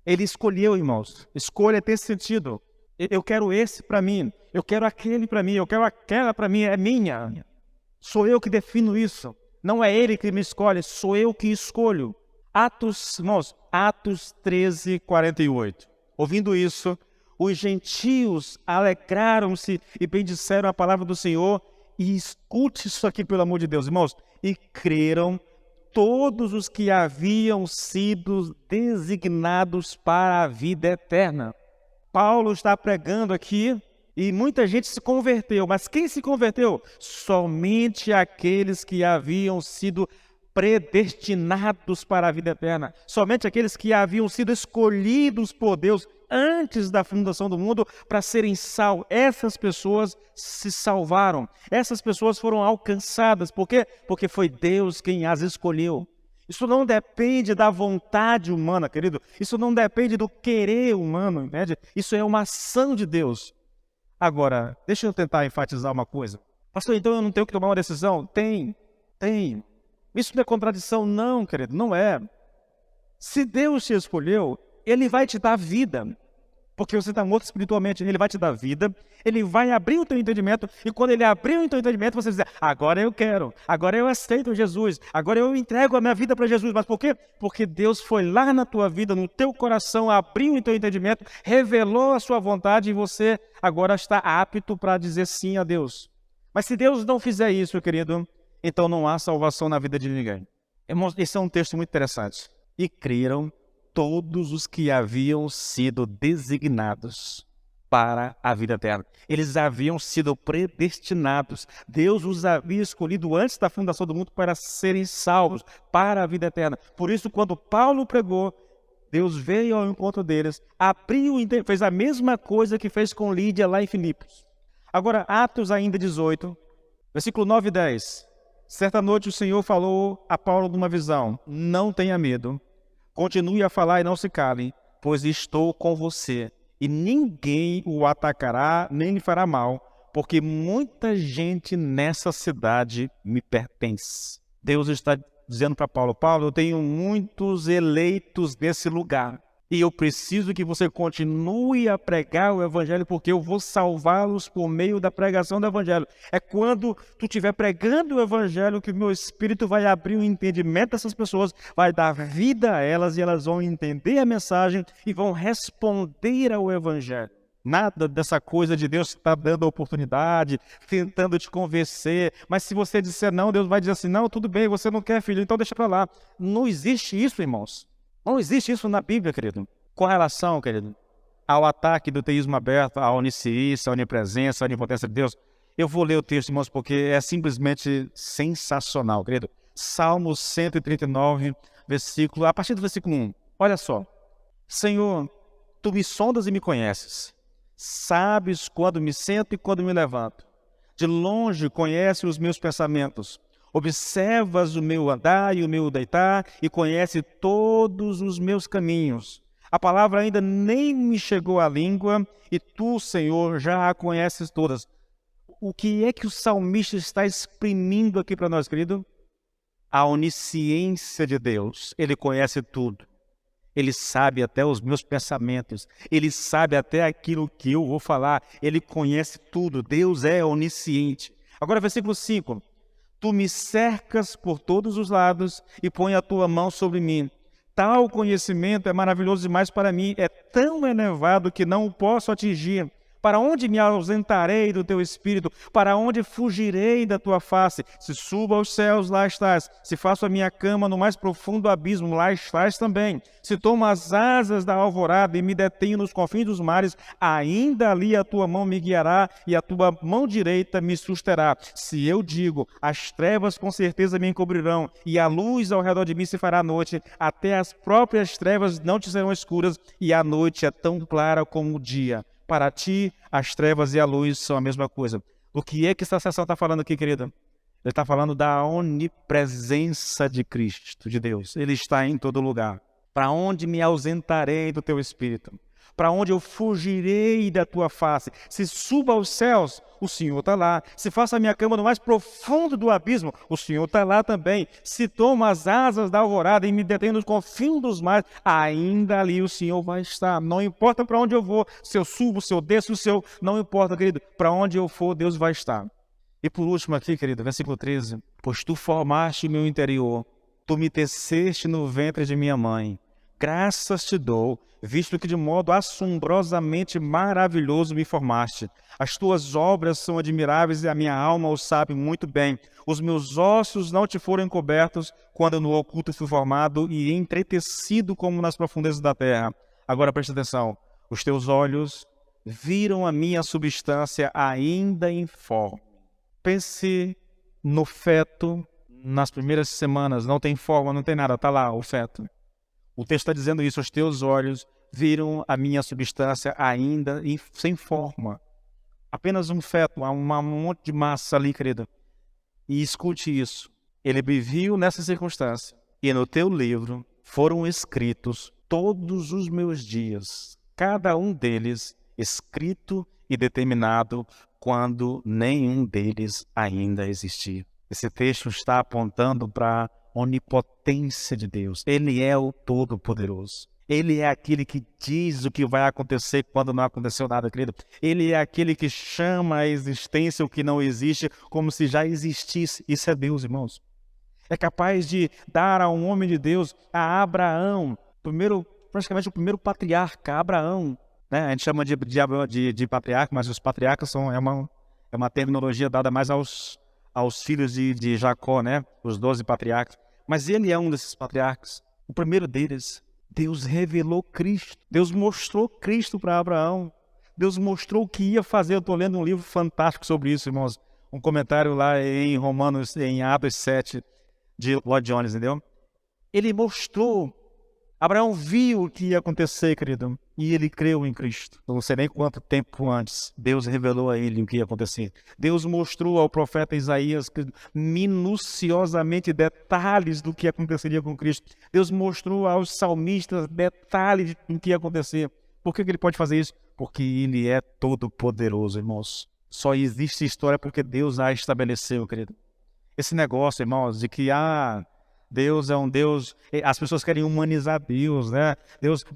Ele escolheu, irmãos. Escolha tem sentido. Eu quero esse para mim, eu quero aquele para mim, eu quero aquela para mim, é minha. Sou eu que defino isso. Não é ele que me escolhe, sou eu que escolho. Irmãos, Atos 13, 48. Ouvindo isso, os gentios alegraram-se e bendisseram a palavra do Senhor. E escute isso aqui, pelo amor de Deus, irmãos. E creram todos os que haviam sido designados para a vida eterna. Paulo está pregando aqui e muita gente se converteu. Mas quem se converteu? Somente aqueles que haviam sido predestinados para a vida eterna. Somente aqueles que haviam sido escolhidos por Deus antes da fundação do mundo para serem salvos. Essas pessoas se salvaram. Essas pessoas foram alcançadas. Por quê? Porque foi Deus quem as escolheu. Isso não depende da vontade humana, querido. Isso não depende do querer humano, entende? Isso é uma ação de Deus. Agora, deixa eu tentar enfatizar uma coisa. Pastor, então eu não tenho que tomar uma decisão? Tem. Isso não é contradição, não, querido, não é. Se Deus te escolheu, Ele vai te dar vida. Porque você está morto espiritualmente, Ele vai te dar vida, Ele vai abrir o teu entendimento, e quando Ele abrir o teu entendimento, você diz, agora eu quero, agora eu aceito Jesus, agora eu entrego a minha vida para Jesus. Mas por quê? Porque Deus foi lá na tua vida, no teu coração, abriu o teu entendimento, revelou a sua vontade, e você agora está apto para dizer sim a Deus. Mas se Deus não fizer isso, querido, então não há salvação na vida de ninguém. Esse é um texto muito interessante. E creram todos os que haviam sido designados para a vida eterna. Eles haviam sido predestinados. Deus os havia escolhido antes da fundação do mundo para serem salvos para a vida eterna. Por isso, quando Paulo pregou, Deus veio ao encontro deles, fez a mesma coisa que fez com Lídia lá em Filipos. Agora, Atos ainda 18, versículo 9 e 10. Certa noite o Senhor falou a Paulo numa visão, não tenha medo. Continue a falar e não se cale, pois estou com você, e ninguém o atacará nem lhe fará mal, porque muita gente nessa cidade me pertence. Deus está dizendo para Paulo, Paulo, eu tenho muitos eleitos nesse lugar, e eu preciso que você continue a pregar o Evangelho, porque eu vou salvá-los por meio da pregação do Evangelho. É quando tu estiver pregando o Evangelho que o meu Espírito vai abrir o entendimento dessas pessoas, vai dar vida a elas, e elas vão entender a mensagem e vão responder ao Evangelho. Nada dessa coisa de Deus está dando a oportunidade, tentando te convencer. Mas se você disser não, Deus vai dizer assim, não, tudo bem, você não quer, filho, então deixa para lá. Não existe isso, irmãos. Não existe isso na Bíblia, querido. Com relação, querido, ao ataque do teísmo aberto, à onisciência, à onipresença, à onipotência de Deus, eu vou ler o texto, irmãos, porque é simplesmente sensacional, querido. Salmo 139, a partir do versículo 1. Olha só. Senhor, tu me sondas e me conheces. Sabes quando me sento e quando me levanto. De longe conheces os meus pensamentos. Observas o meu andar e o meu deitar e conhece todos os meus caminhos. A palavra ainda nem me chegou à língua e tu, Senhor, já a conheces todas. O que é que o salmista está exprimindo aqui para nós, querido? A onisciência de Deus. Ele conhece tudo. Ele sabe até os meus pensamentos. Ele sabe até aquilo que eu vou falar. Ele conhece tudo. Deus é onisciente. Agora, versículo 5. Tu me cercas por todos os lados e põe a tua mão sobre mim. Tal conhecimento é maravilhoso demais para mim, é tão elevado que não o posso atingir. Para onde me ausentarei do teu espírito? Para onde fugirei da tua face? Se subo aos céus, lá estás. Se faço a minha cama no mais profundo abismo, lá estás também. Se tomo as asas da alvorada e me detenho nos confins dos mares, ainda ali a tua mão me guiará e a tua mão direita me susterá. Se eu digo, as trevas com certeza me encobrirão e a luz ao redor de mim se fará noite, até as próprias trevas não te serão escuras e a noite é tão clara como o dia. Para ti, as trevas e a luz são a mesma coisa. O que é que essa sessão está falando aqui, querida? Ele está falando da onipresença de Cristo, de Deus. Ele está em todo lugar. Para onde me ausentarei do teu espírito? Para onde eu fugirei da tua face? Se suba aos céus, o Senhor está lá. Se faço a minha cama no mais profundo do abismo, o Senhor está lá também. Se tomo as asas da alvorada e me detenho nos confins dos mares, ainda ali o Senhor vai estar. Não importa para onde eu vou, se eu subo, se eu desço, não importa, querido. Para onde eu for, Deus vai estar. E por último aqui, querido, versículo 13. Pois tu formaste o meu interior, tu me teceste no ventre de minha mãe. Graças te dou, visto que de modo assombrosamente maravilhoso me formaste. As tuas obras são admiráveis e a minha alma o sabe muito bem. Os meus ossos não te foram encobertos quando no oculto fui formado e entretecido como nas profundezas da terra. Agora preste atenção. Os teus olhos viram a minha substância ainda informe. Pense no feto nas primeiras semanas. Não tem forma, não tem nada. Está lá o feto. O texto está dizendo isso, os teus olhos viram a minha substância ainda sem forma. Apenas um feto, um monte de massa ali, querida. E escute isso. Ele me viu nessa circunstância. E no teu livro foram escritos todos os meus dias, cada um deles escrito e determinado quando nenhum deles ainda existia. Esse texto está apontando para onipotência de Deus. Ele é o Todo-Poderoso. Ele é aquele que diz o que vai acontecer quando não aconteceu nada, querido. Ele é aquele que chama a existência o que não existe como se já existisse. Isso é Deus, irmãos. É capaz de dar a um homem de Deus, a Abraão, praticamente o primeiro patriarca, Abraão. Né? A gente chama de patriarca, mas os patriarcas é uma terminologia dada mais aos filhos de Jacó, né? Os 12 patriarcas. Mas ele é um desses patriarcas, o primeiro deles. Deus revelou Cristo. Deus mostrou Cristo para Abraão. Deus mostrou o que ia fazer. Eu estou lendo um livro fantástico sobre isso, irmãos. Um comentário lá em Romanos, em Atos 7, de Lloyd Jones, entendeu? Ele mostrou. Abraão viu o que ia acontecer, querido, e ele creu em Cristo. Não sei nem quanto tempo antes, Deus revelou a ele o que ia acontecer. Deus mostrou ao profeta Isaías minuciosamente detalhes do que aconteceria com Cristo. Deus mostrou aos salmistas detalhes do que ia acontecer. Por que ele pode fazer isso? Porque ele é todo-poderoso, irmãos. Só existe história porque Deus a estabeleceu, querido. Esse negócio, irmãos, de que Deus é um Deus, as pessoas querem humanizar Deus, né?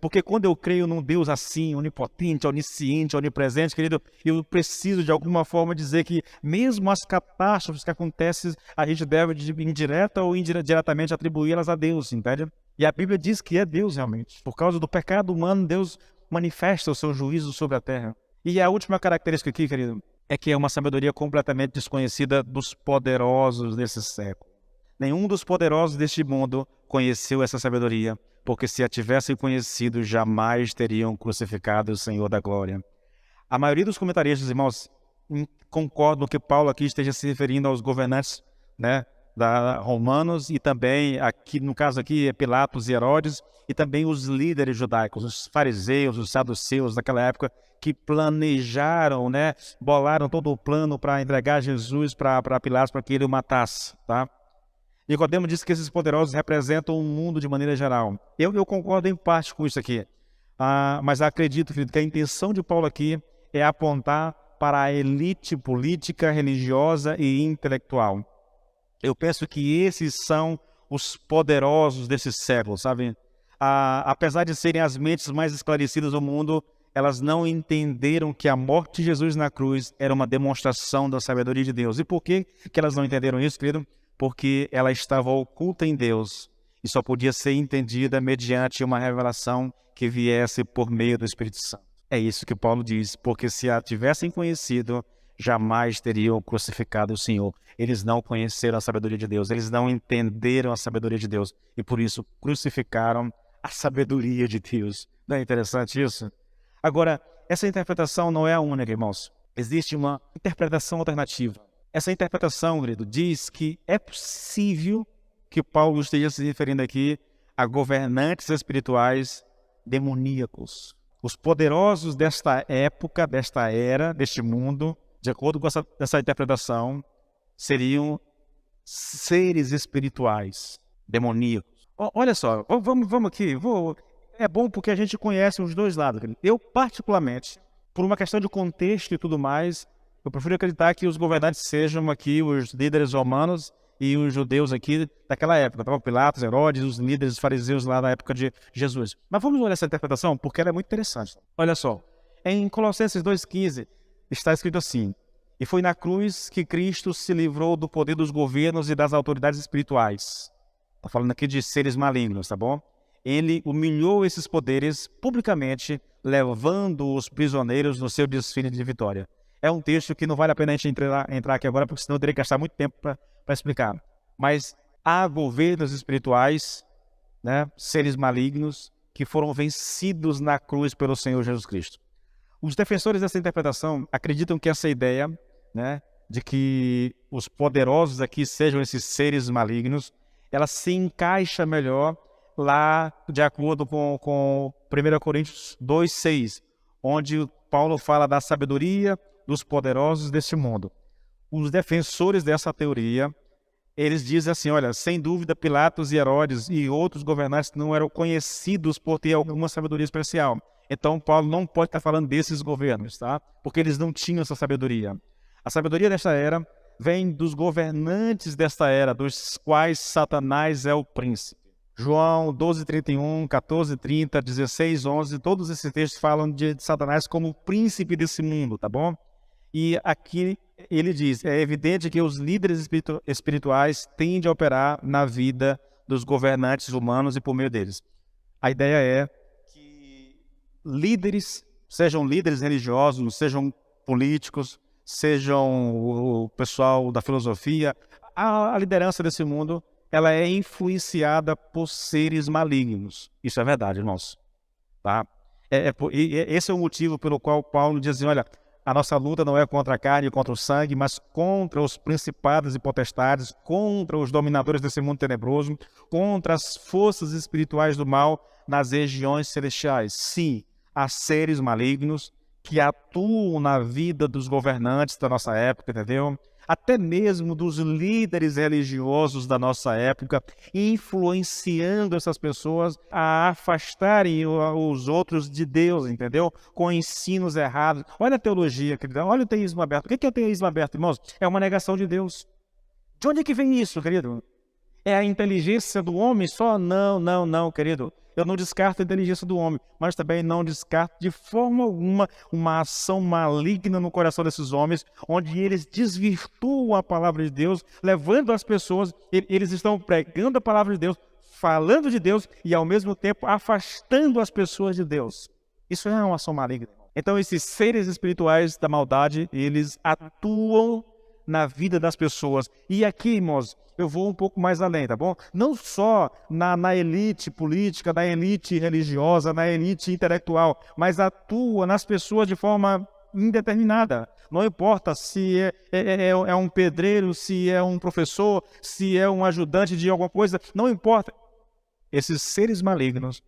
Porque quando eu creio num Deus assim, onipotente, onisciente, onipresente, querido, eu preciso de alguma forma dizer que mesmo as catástrofes que acontecem, a gente deve, indireta ou indiretamente, atribuí-las a Deus, entende? E a Bíblia diz que é Deus realmente. Por causa do pecado humano, Deus manifesta o seu juízo sobre a terra. E a última característica aqui, querido, é que é uma sabedoria completamente desconhecida dos poderosos desse século. Nenhum dos poderosos deste mundo conheceu essa sabedoria, porque se a tivessem conhecido, jamais teriam crucificado o Senhor da glória. A maioria dos comentaristas, irmãos, concordam que Paulo aqui esteja se referindo aos governantes, né, romanos e também, aqui no caso aqui, é Pilatos e Herodes, e também os líderes judaicos, os fariseus, os saduceus daquela época, que planejaram, né, bolaram todo o plano para entregar Jesus para Pilatos, para que ele o matasse, tá? Nicodemo disse que esses poderosos representam o mundo de maneira geral. Eu concordo em parte com isso aqui. Mas acredito, querido, que a intenção de Paulo aqui é apontar para a elite política, religiosa e intelectual. Eu penso que esses são os poderosos desse século, sabe? Apesar de serem as mentes mais esclarecidas do mundo, elas não entenderam que a morte de Jesus na cruz era uma demonstração da sabedoria de Deus. E por que elas não entenderam isso, querido? Porque ela estava oculta em Deus e só podia ser entendida mediante uma revelação que viesse por meio do Espírito Santo. É isso que Paulo diz, porque se a tivessem conhecido, jamais teriam crucificado o Senhor. Eles não conheceram a sabedoria de Deus, eles não entenderam a sabedoria de Deus e por isso crucificaram a sabedoria de Deus. Não é interessante isso? Agora, essa interpretação não é a única, irmãos. Existe uma interpretação alternativa. Essa interpretação, querido, diz que é possível que Paulo esteja se referindo aqui a governantes espirituais demoníacos. Os poderosos desta época, desta era, deste mundo, de acordo com essa interpretação, seriam seres espirituais demoníacos. Olha só, vamos aqui. É bom porque a gente conhece os dois lados. Eu, particularmente, por uma questão de contexto e tudo mais, eu prefiro acreditar que os governantes sejam aqui os líderes romanos e os judeus aqui daquela época. Então, Pilatos, Herodes, os líderes fariseus lá na época de Jesus. Mas vamos olhar essa interpretação porque ela é muito interessante. Olha só, em Colossenses 2,15 está escrito assim: e foi na cruz que Cristo se livrou do poder dos governos e das autoridades espirituais. Está falando aqui de seres malignos, tá bom? Ele humilhou esses poderes publicamente, levando os prisioneiros no seu desfile de vitória. É um texto que não vale a pena a gente entrar aqui agora, porque senão eu teria que gastar muito tempo para explicar. Mas há governos espirituais, né, seres malignos, que foram vencidos na cruz pelo Senhor Jesus Cristo. Os defensores dessa interpretação acreditam que essa ideia, né, de que os poderosos aqui sejam esses seres malignos, ela se encaixa melhor lá de acordo com 1 Coríntios 2,6, onde Paulo fala da sabedoria dos poderosos deste mundo. Os defensores dessa teoria, eles dizem assim, olha, sem dúvida Pilatos e Herodes e outros governantes não eram conhecidos por ter alguma sabedoria especial. Então Paulo não pode estar falando desses governos, tá? Porque eles não tinham essa sabedoria. A sabedoria desta era vem dos governantes desta era, dos quais Satanás é o príncipe. João 12:31, 14:30, 16:11, todos esses textos falam de Satanás como o príncipe desse mundo, tá bom? E aqui ele diz, é evidente que os líderes espirituais tendem a operar na vida dos governantes humanos e por meio deles. A ideia é que líderes, sejam líderes religiosos, sejam políticos, sejam o pessoal da filosofia, a liderança desse mundo, ela é influenciada por seres malignos. Isso é verdade, irmãos. Tá? Esse é o motivo pelo qual Paulo diz assim, olha, a nossa luta não é contra a carne e contra o sangue, mas contra os principados e potestades, contra os dominadores desse mundo tenebroso, contra as forças espirituais do mal nas regiões celestiais. Sim, há seres malignos que atuam na vida dos governantes da nossa época, entendeu? Até mesmo dos líderes religiosos da nossa época, influenciando essas pessoas a afastarem os outros de Deus, entendeu? Com ensinos errados. Olha a teologia, querido. Olha o teísmo aberto. O que é o teísmo aberto, irmãos? É uma negação de Deus. De onde é que vem isso, querido? É a inteligência do homem só? Não, querido. Eu não descarto a inteligência do homem, mas também não descarto de forma alguma uma ação maligna no coração desses homens, onde eles desvirtuam a palavra de Deus, levando as pessoas, eles estão pregando a palavra de Deus, falando de Deus e ao mesmo tempo afastando as pessoas de Deus. Isso é uma ação maligna. Então esses seres espirituais da maldade, eles atuam na vida das pessoas. E aqui, irmãos, eu vou um pouco mais além, tá bom? Não só na elite política, na elite religiosa, na elite intelectual, mas atua nas pessoas de forma indeterminada. Não importa se é um pedreiro, se é um professor, se é um ajudante de alguma coisa, não importa. Esses seres malignos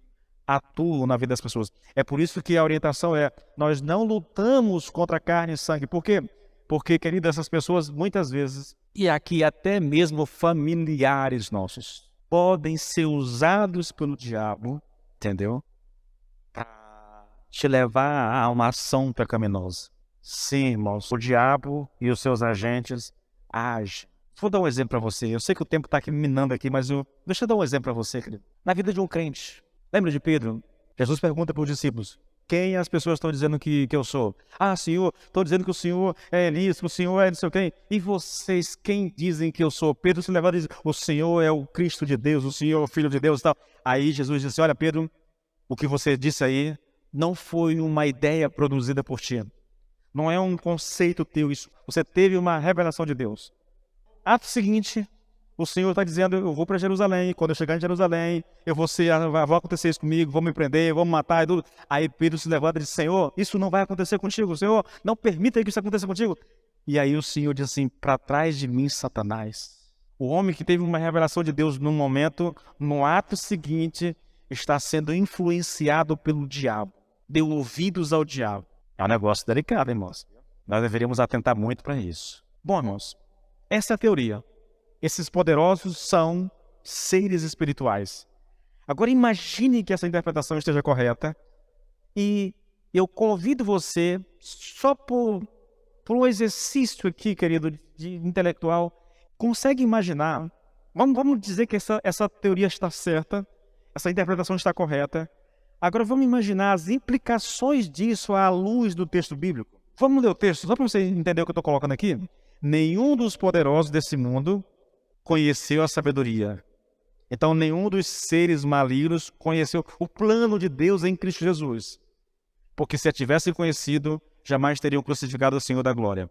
atuam na vida das pessoas. É por isso que a orientação é, nós não lutamos contra carne e sangue. Por quê? Porque, querido, essas pessoas, muitas vezes, e aqui até mesmo familiares nossos, podem ser usados pelo diabo, entendeu? Para te levar a uma ação pecaminosa. Sim, irmãos, o diabo e os seus agentes agem. Vou dar um exemplo para você. Eu sei que o tempo está aqui minando aqui, mas deixa eu dar um exemplo para você, querido. Na vida de um crente. Lembra de Pedro? Jesus pergunta para os discípulos, quem as pessoas estão dizendo que eu sou? Ah, Senhor, estão dizendo que o Senhor é Elias, que o Senhor é não sei o quê. E vocês, quem dizem que eu sou? Pedro se levanta e diz, o Senhor é o Cristo de Deus, o Senhor é o Filho de Deus e tal. Aí Jesus disse, olha Pedro, o que você disse aí não foi uma ideia produzida por ti. Não é um conceito teu isso. Você teve uma revelação de Deus. Ato seguinte, o Senhor está dizendo, eu vou para Jerusalém, quando eu chegar em Jerusalém, vai acontecer isso comigo, vão me prender, vão me matar e tudo. Aí Pedro se levanta e diz, Senhor, isso não vai acontecer contigo, Senhor, não permita que isso aconteça contigo. E aí o Senhor diz assim, para trás de mim, Satanás. O homem que teve uma revelação de Deus num momento, no ato seguinte, está sendo influenciado pelo diabo. Deu ouvidos ao diabo. É um negócio delicado, irmãos. Nós deveríamos atentar muito para isso. Bom, irmãos, essa é a teoria. Esses poderosos são seres espirituais. Agora imagine que essa interpretação esteja correta e eu convido você, só por um exercício aqui, querido, de intelectual, consegue imaginar, vamos dizer que essa teoria está certa, essa interpretação está correta. Agora vamos imaginar as implicações disso à luz do texto bíblico. Vamos ler o texto, só para você entender o que eu estou colocando aqui. Nenhum dos poderosos desse mundo conheceu a sabedoria. Então nenhum dos seres malignos conheceu o plano de Deus em Cristo Jesus. Porque se a tivessem conhecido, jamais teriam crucificado o Senhor da glória.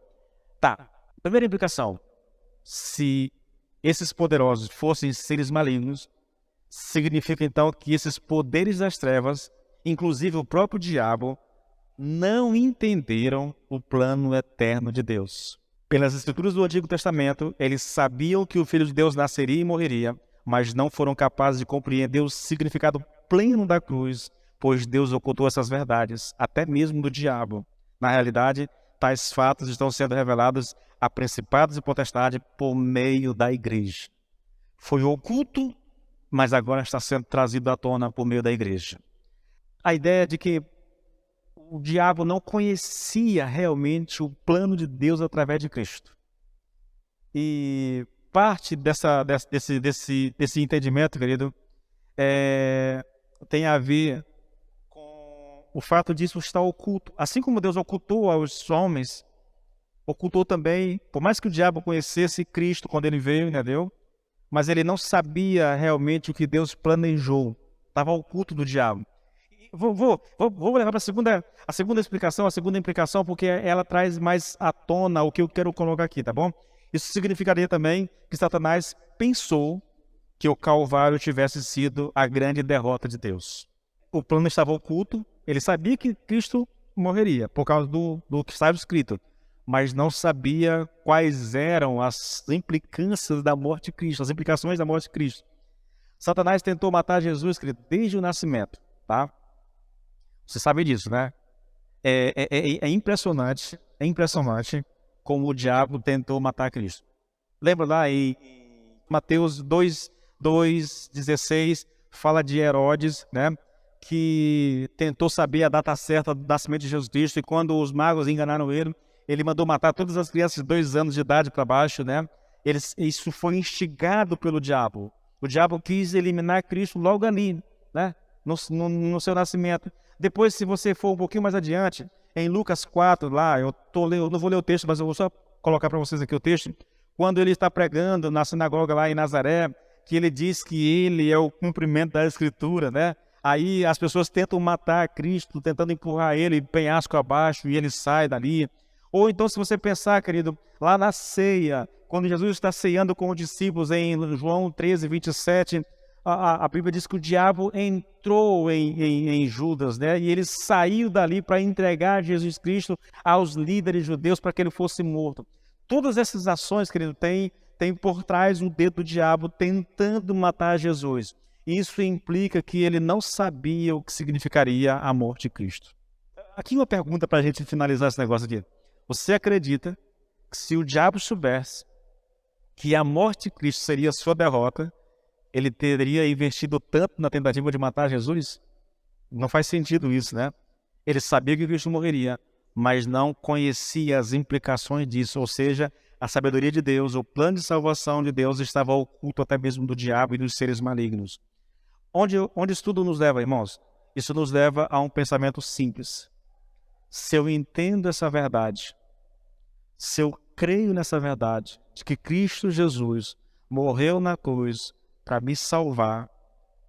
Tá, primeira implicação. Se esses poderosos fossem seres malignos, significa então que esses poderes das trevas, inclusive o próprio diabo, não entenderam o plano eterno de Deus. Pelas escrituras do Antigo Testamento, eles sabiam que o Filho de Deus nasceria e morreria, mas não foram capazes de compreender o significado pleno da cruz, pois Deus ocultou essas verdades, até mesmo do diabo. Na realidade, tais fatos estão sendo revelados a principados e potestades por meio da igreja. Foi oculto, mas agora está sendo trazido à tona por meio da igreja. A ideia de que o diabo não conhecia realmente o plano de Deus através de Cristo. E parte desse entendimento, querido, tem a ver com o fato disso estar oculto. Assim como Deus ocultou aos homens, ocultou também, por mais que o diabo conhecesse Cristo quando ele veio, entendeu? Mas ele não sabia realmente o que Deus planejou. Estava oculto do diabo. Vou levar para a segunda explicação, a segunda implicação, porque ela traz mais à tona o que eu quero colocar aqui, tá bom? Isso significaria também que Satanás pensou que o Calvário tivesse sido a grande derrota de Deus. O plano estava oculto, ele sabia que Cristo morreria, por causa do que estava escrito, mas não sabia quais eram as implicâncias da morte de Cristo, as implicações da morte de Cristo. Satanás tentou matar Jesus, querido, desde o nascimento, tá? Você sabe disso, né? É impressionante como o diabo tentou matar Cristo. Lembra lá em Mateus 2:16, fala de Herodes, né? Que tentou saber a data certa do nascimento de Jesus Cristo, e quando os magos enganaram ele mandou matar todas as crianças de 2 anos de idade para baixo, né? Isso foi instigado pelo diabo. O diabo quis eliminar Cristo logo ali, né? No seu nascimento. Depois, se você for um pouquinho mais adiante, em Lucas 4, lá, eu não vou ler o texto, mas eu vou só colocar para vocês aqui o texto. Quando ele está pregando na sinagoga lá em Nazaré, que ele diz que ele é o cumprimento da Escritura, né? Aí as pessoas tentam matar Cristo, tentando empurrar ele penhasco abaixo, e ele sai dali. Ou então, se você pensar, querido, lá na ceia, quando Jesus está ceando com os discípulos em João 13:27, a Bíblia diz que o diabo entrou em Judas, né? E ele saiu dali para entregar Jesus Cristo aos líderes judeus para que ele fosse morto. Todas essas ações, querido, tem por trás o dedo do diabo tentando matar Jesus. Isso implica que ele não sabia o que significaria a morte de Cristo. Aqui uma pergunta para a gente finalizar esse negócio aqui. Você acredita que se o diabo soubesse que a morte de Cristo seria a sua derrota, ele teria investido tanto na tentativa de matar Jesus? Não faz sentido isso, né? Ele sabia que Cristo morreria, mas não conhecia as implicações disso, ou seja, a sabedoria de Deus, o plano de salvação de Deus estava oculto até mesmo do diabo e dos seres malignos. Onde isso tudo nos leva, irmãos? Isso nos leva a um pensamento simples. Se eu entendo essa verdade, se eu creio nessa verdade, de que Cristo Jesus morreu na cruz para me salvar,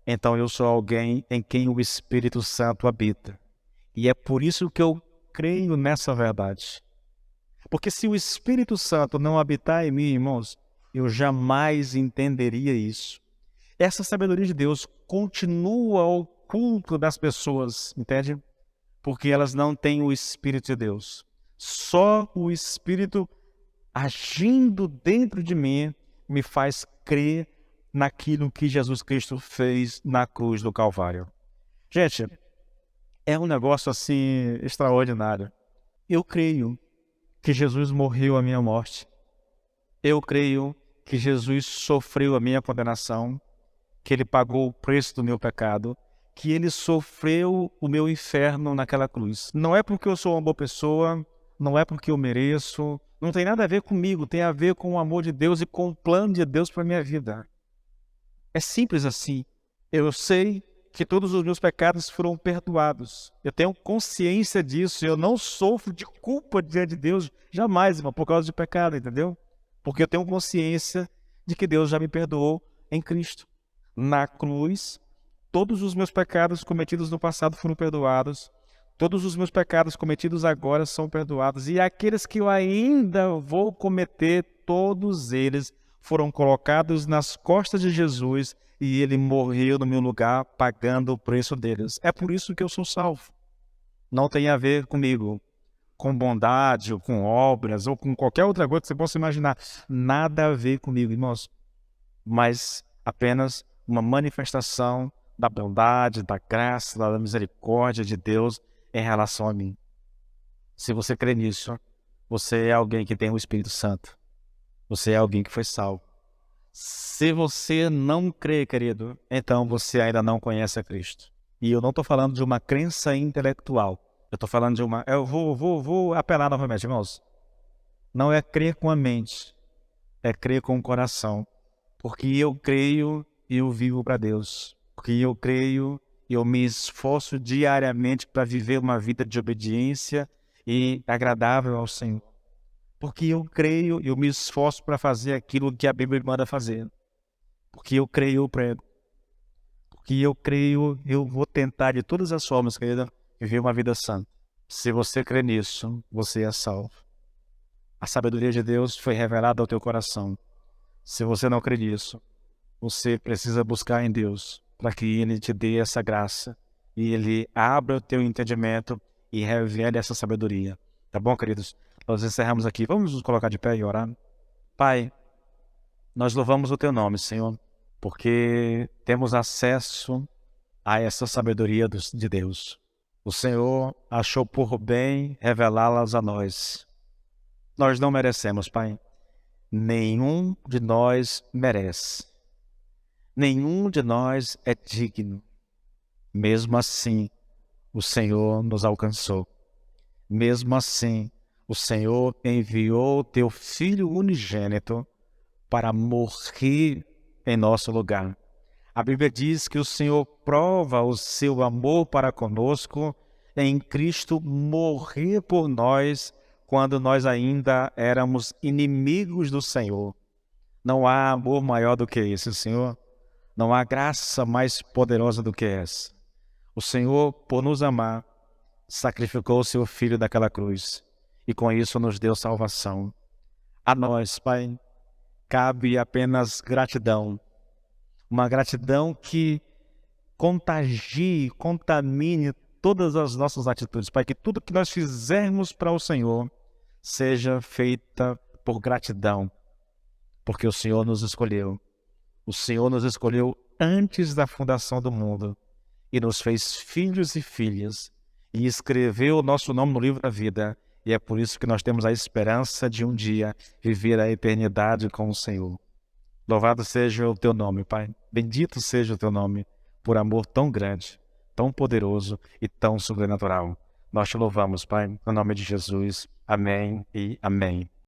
então eu sou alguém em quem o Espírito Santo habita. E é por isso que eu creio nessa verdade. Porque se o Espírito Santo não habitar em mim, irmãos, eu jamais entenderia isso. Essa sabedoria de Deus continua oculta das pessoas, entende? Porque elas não têm o Espírito de Deus. Só o Espírito agindo dentro de mim me faz crer naquilo que Jesus Cristo fez na cruz do Calvário. Gente, é um negócio assim extraordinário. Eu creio que Jesus morreu a minha morte. Eu creio que Jesus sofreu a minha condenação, que Ele pagou o preço do meu pecado, que Ele sofreu o meu inferno naquela cruz. Não é porque eu sou uma boa pessoa, não é porque eu mereço, não tem nada a ver comigo, tem a ver com o amor de Deus e com o plano de Deus para a minha vida. É simples assim. Eu sei que todos os meus pecados foram perdoados. Eu tenho consciência disso, eu não sofro de culpa diante de Deus, jamais, irmão, por causa de pecado, entendeu? Porque eu tenho consciência de que Deus já me perdoou em Cristo. Na cruz, todos os meus pecados cometidos no passado foram perdoados. Todos os meus pecados cometidos agora são perdoados. E aqueles que eu ainda vou cometer, todos eles foram colocados nas costas de Jesus e Ele morreu no meu lugar, pagando o preço deles. É por isso que eu sou salvo. Não tem a ver comigo, com bondade, ou com obras, ou com qualquer outra coisa que você possa imaginar. Nada a ver comigo, irmãos. Mas apenas uma manifestação da bondade, da graça, da misericórdia de Deus em relação a mim. Se você crê nisso, você é alguém que tem o Espírito Santo. Você é alguém que foi salvo. Se você não crê, querido, então você ainda não conhece a Cristo. E eu não estou falando de uma crença intelectual. Eu estou falando de uma... Eu vou apelar novamente, irmãos. Não é crer com a mente, é crer com o coração. Porque eu creio e eu vivo para Deus. Porque eu creio e eu me esforço diariamente para viver uma vida de obediência e agradável ao Senhor. Porque eu creio e eu me esforço para fazer aquilo que a Bíblia me manda fazer. Porque eu creio, eu prego. Porque eu creio, eu vou tentar de todas as formas, querida, viver uma vida santa. Se você crê nisso, você é salvo. A sabedoria de Deus foi revelada ao teu coração. Se você não crê nisso, você precisa buscar em Deus para que Ele te dê essa graça e Ele abra o teu entendimento e revele essa sabedoria. Tá bom, queridos? Nós encerramos aqui. Vamos nos colocar de pé e orar. Pai, nós louvamos o teu nome, Senhor, porque temos acesso a essa sabedoria de Deus. O Senhor achou por bem revelá-las a nós. Nós não merecemos, Pai. Nenhum de nós merece. Nenhum de nós é digno. Mesmo assim, o Senhor nos alcançou. Mesmo assim, o Senhor enviou o teu Filho unigênito para morrer em nosso lugar. A Bíblia diz que o Senhor prova o seu amor para conosco em Cristo morrer por nós quando nós ainda éramos inimigos do Senhor. Não há amor maior do que esse, Senhor. Não há graça mais poderosa do que essa. O Senhor, por nos amar, sacrificou o seu Filho daquela cruz e com isso nos deu salvação. A nós, Pai, cabe apenas gratidão. Uma gratidão que contagie, contamine todas as nossas atitudes. Pai, que tudo que nós fizermos para o Senhor seja feita por gratidão, porque o Senhor nos escolheu. O Senhor nos escolheu antes da fundação do mundo e nos fez filhos e filhas e escreveu o nosso nome no livro da vida. E é por isso que nós temos a esperança de um dia viver a eternidade com o Senhor. Louvado seja o teu nome, Pai. Bendito seja o teu nome, por amor tão grande, tão poderoso e tão sobrenatural. Nós te louvamos, Pai, no nome de Jesus. Amém e amém.